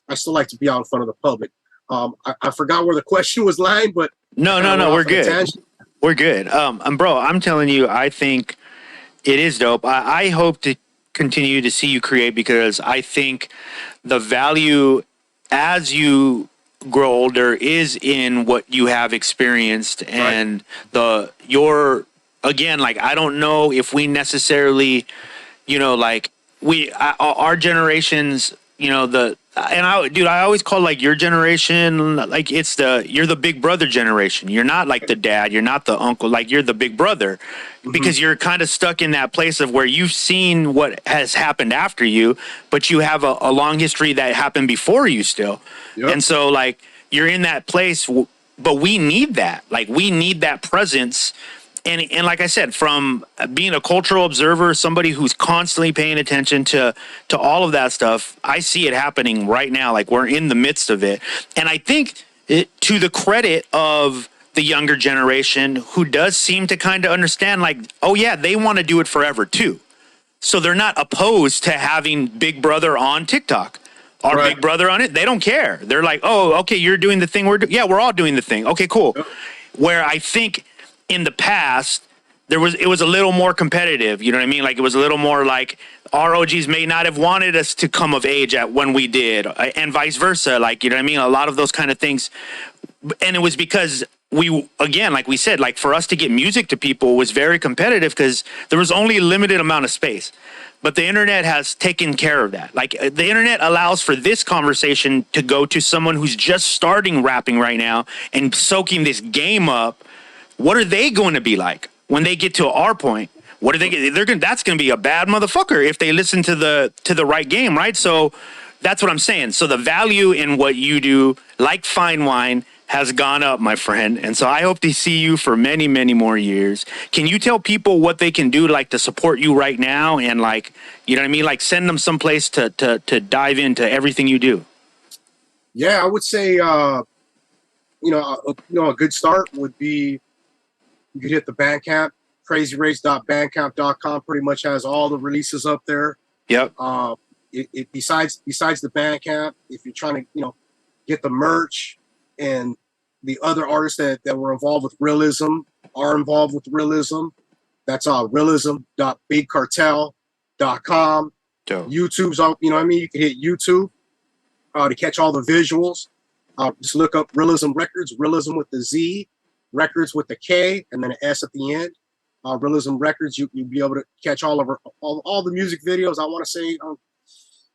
I still like to be out in front of the public. I forgot where the question was lying, but no, we're good. We're good. Bro, I'm telling you, I think it is dope. I hope to continue to see you create, because I think the value as you grow older is in what you have experienced, and your again, like, I don't know if we necessarily, like, our generations, I always call, like, your generation, like, you're the big brother generation. You're not like the dad, you're not the uncle, like, you're the big brother, because you're kind of stuck in that place of where you've seen what has happened after you, but you have a long history that happened before you still. Yep. And so, like, you're in that place, but we need that. Like, we need that presence. And like I said, from being a cultural observer, somebody who's constantly paying attention to all of that stuff, I see it happening right now. Like, we're in the midst of it. And I think to the credit of the younger generation, who does seem to kind of understand, like, oh yeah, they want to do it forever too. So they're not opposed to having Big Brother on TikTok. Our Big Brother on it, they don't care. They're like, oh, okay, you're doing the thing. We're all doing the thing. Okay, cool. Yep. Where I think in the past, it was a little more competitive. You know what I mean? Like, it was a little more like our OGs may not have wanted us to come of age at when we did, and vice versa. Like, you know what I mean? A lot of those kind of things. And it was because again, like we said, like, for us to get music to people was very competitive because there was only a limited amount of space. But the internet has taken care of that. Like, the internet allows for this conversation to go to someone who's just starting rapping right now and soaking this game up. What are they going to be like when they get to our point? What are they? That's going to be a bad motherfucker if they listen to the right game, right? So that's what I'm saying. So the value in what you do, like fine wine, has gone up, my friend. And so I hope to see you for many, many more years. Can you tell people what they can do, like, to support you right now, and, like, you know what I mean? Like, send them someplace to dive into everything you do. Yeah, I would say, a good start would be, you could hit the Bandcamp, krazyrace.bandcamp.com. Pretty much has all the releases up there. Yep. Besides the Bandcamp, if you're trying to, get the merch, and the other artists that were involved with Realism are involved with Realism, that's realism.bigcartel.com. Dope. YouTube's up, you know what I mean? You can hit YouTube to catch all the visuals. Just look up Realism Records, Realism with the Z. Records with the K and then an S at the end. Realism Records. You'll be able to catch all of all the music videos. I want to say,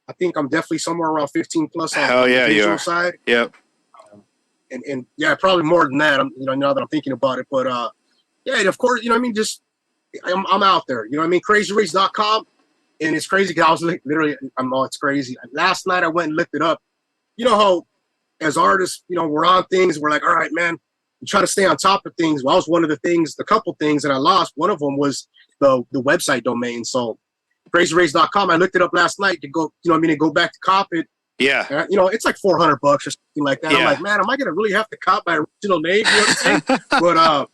I think I'm definitely somewhere around 15 plus on the visual side. Yep. And yeah, probably more than that. Now that I'm thinking about it, but yeah, and of course, just I'm out there. KrazyRace.com, and it's crazy because I was literally, it's crazy. Last night I went and looked it up. You know how, as artists, we're on things. We're like, all right, man, we try to stay on top of things. Well, that was one of the couple things that I lost. One of them was the website domain. So KrazyRace.com, I looked it up last night to go, to go back to cop it. Yeah. It's like $400 or something like that. Yeah. I'm like, man, am I going to really have to cop my original name? You know what I'm saying? But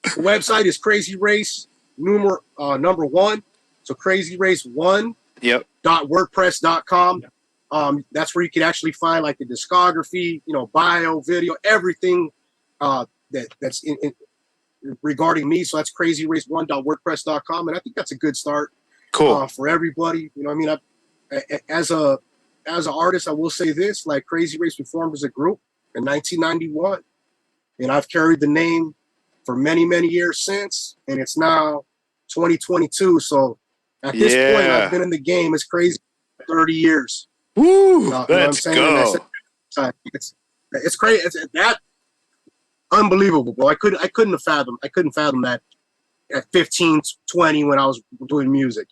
the website is Krazy Race number 1. So KrazyRace1. Yep. .wordpress.com. That's where you can actually find like the discography, bio, video, everything that's in regarding me. So that's KrazyRace1.wordpress.com, and I think that's a good start. Cool. For everybody. As an artist, I will say this: like Krazy Race, we formed as a group in 1991, and I've carried the name for many, many years since, and it's now 2022. So at this point, I've been in the game. It's crazy, 30 years. Woo! Let's go. It's crazy. It's that unbelievable, bro. I couldn't have fathomed. I couldn't fathom that at 15, 20 when I was doing music.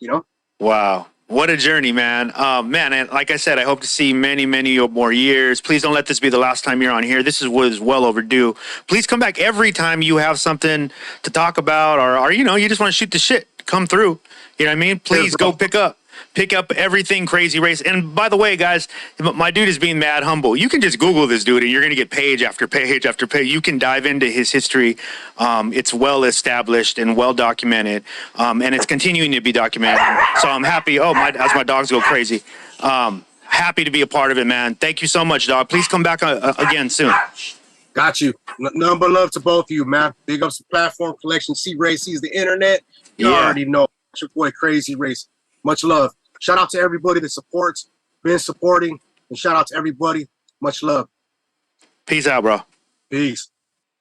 Wow. What a journey, man. Man, and like I said, I hope to see many, many more years. Please don't let this be the last time you're on here. This was well overdue. Please come back every time you have something to talk about or you just want to shoot the shit. Come through. You know what I mean? Please go pick up everything Krazy Race. And by the way, guys, my dude is being mad humble. You can just Google this dude and you're going to get page after page after page. You can dive into his history. It's well established and well documented. And it's continuing to be documented. So I'm happy. As my dogs go crazy. Happy to be a part of it, man. Thank you so much, dog. Please come back again soon. Got you. None but love to both of you, man. Big ups to Platform Collection. C-Race sees the internet. You already know. It's your boy Krazy Race. Much love. Shout out to everybody that supports, been supporting, and shout out to everybody. Much love. Peace out, bro. Peace.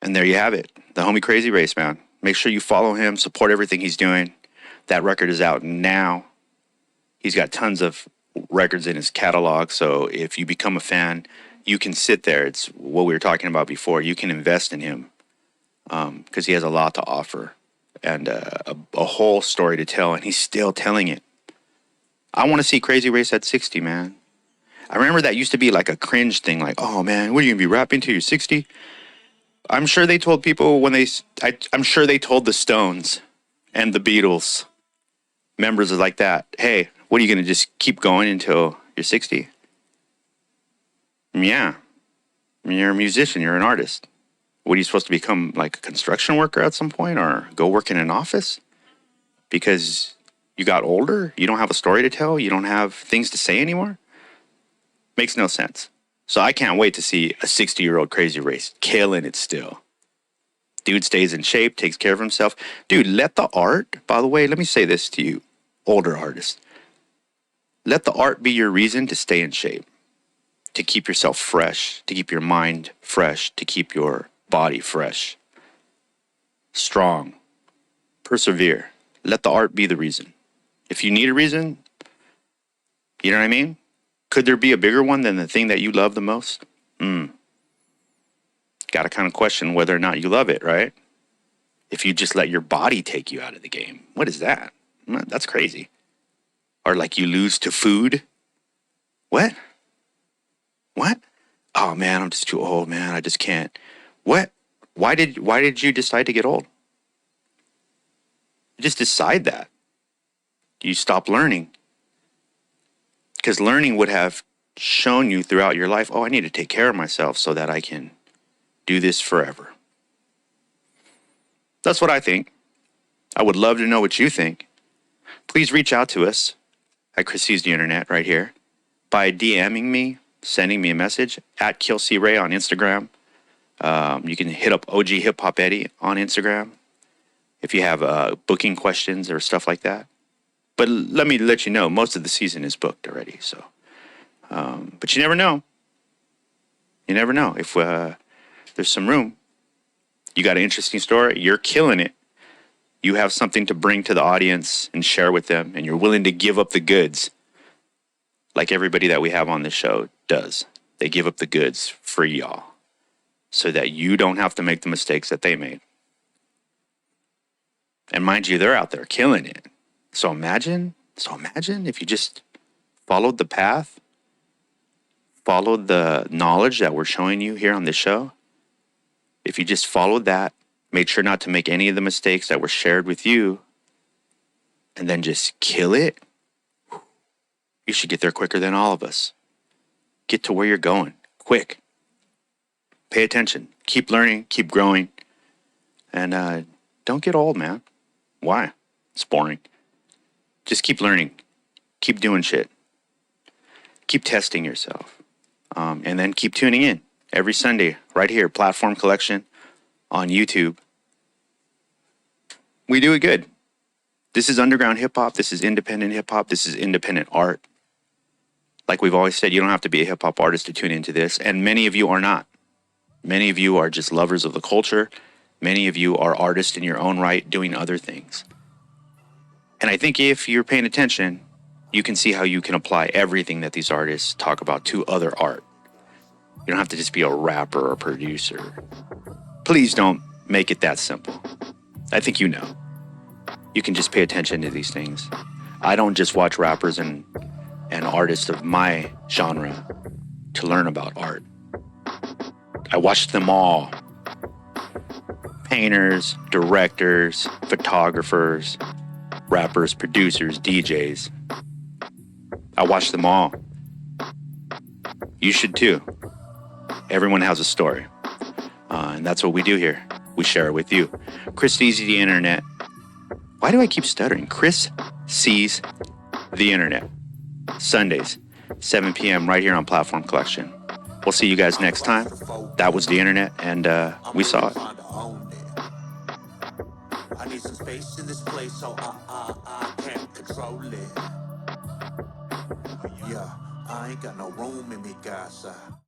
And there you have it. The homie Krazy Race, man. Make sure you follow him, support everything he's doing. That record is out now. He's got tons of records in his catalog. So if you become a fan, you can sit there. It's what we were talking about before. You can invest in him because he has a lot to offer and a whole story to tell, and he's still telling it. I want to see Krazy Race at 60, man. I remember that used to be like a cringe thing, like, oh, man, what are you going to be rapping till you're 60? I'm sure they told people I'm sure they told the Stones and the Beatles, members like that, hey, what are you going to just keep going until you're 60? Yeah. I mean, you're a musician, you're an artist. What are you supposed to become, like a construction worker at some point or go work in an office? Because you got older? You don't have a story to tell? You don't have things to say anymore? Makes no sense. So I can't wait to see a 60-year-old Krazy Race killing it still. Dude stays in shape, takes care of himself. Dude, let the art, by the way, let me say this to you, older artists. Let the art be your reason to stay in shape, to keep yourself fresh, to keep your mind fresh, to keep your body fresh. Strong. Persevere. Let the art be the reason. If you need a reason, you know what I mean? Could there be a bigger one than the thing that you love the most? Got to kind of question whether or not you love it, right? If you just let your body take you out of the game. What is that? That's crazy. Or like you lose to food. What? Oh, man, I'm just too old, man. I just can't. What? Why did you decide to get old? You just decide that. You stop learning. Because learning would have shown you throughout your life, oh, I need to take care of myself so that I can do this forever. That's what I think. I would love to know what you think. Please reach out to us at Krazy's the Internet right here by DMing me, sending me a message at KILLcRey on Instagram. You can hit up OG Hip Hop Eddie on Instagram if you have booking questions or stuff like that. But let me let you know, most of the season is booked already. So, but you never know. You never know if there's some room. You got an interesting story. You're killing it. You have something to bring to the audience and share with them, and you're willing to give up the goods like everybody that we have on this show does. They give up the goods for y'all so that you don't have to make the mistakes that they made. And mind you, they're out there killing it. So imagine if you just followed the path, followed the knowledge that we're showing you here on this show. If you just followed that, made sure not to make any of the mistakes that were shared with you, and then just kill it, you should get there quicker than all of us. Get to where you're going, quick. Pay attention. Keep learning, keep growing. And don't get old, man. Why? It's boring. Just keep learning. Keep doing shit. Keep testing yourself. And then keep tuning in every Sunday right here, PlatformCollection on YouTube. We do it good. This is underground hip-hop. This is independent hip-hop. This is independent art. Like we've always said, you don't have to be a hip-hop artist to tune into this. And many of you are not. Many of you are just lovers of the culture. Many of you are artists in your own right doing other things. And I think if you're paying attention, you can see how you can apply everything that these artists talk about to other art. You don't have to just be a rapper or a producer. Please don't make it that simple. I think you know. You can just pay attention to these things. I don't just watch rappers and artists of my genre to learn about art. I watch them all. Painters, directors, photographers, rappers, producers, DJs. I watch them all. You should too. Everyone has a story. And that's what we do here. We share it with you. Chris sees the internet. Why do I keep stuttering? Chris sees the internet. Sundays, 7 p.m. right here on PlatformCollection. We'll see you guys next time. That was the internet, and we saw it. I need some space in this place, so I can't control it. Yeah, I ain't got no room in me, guys.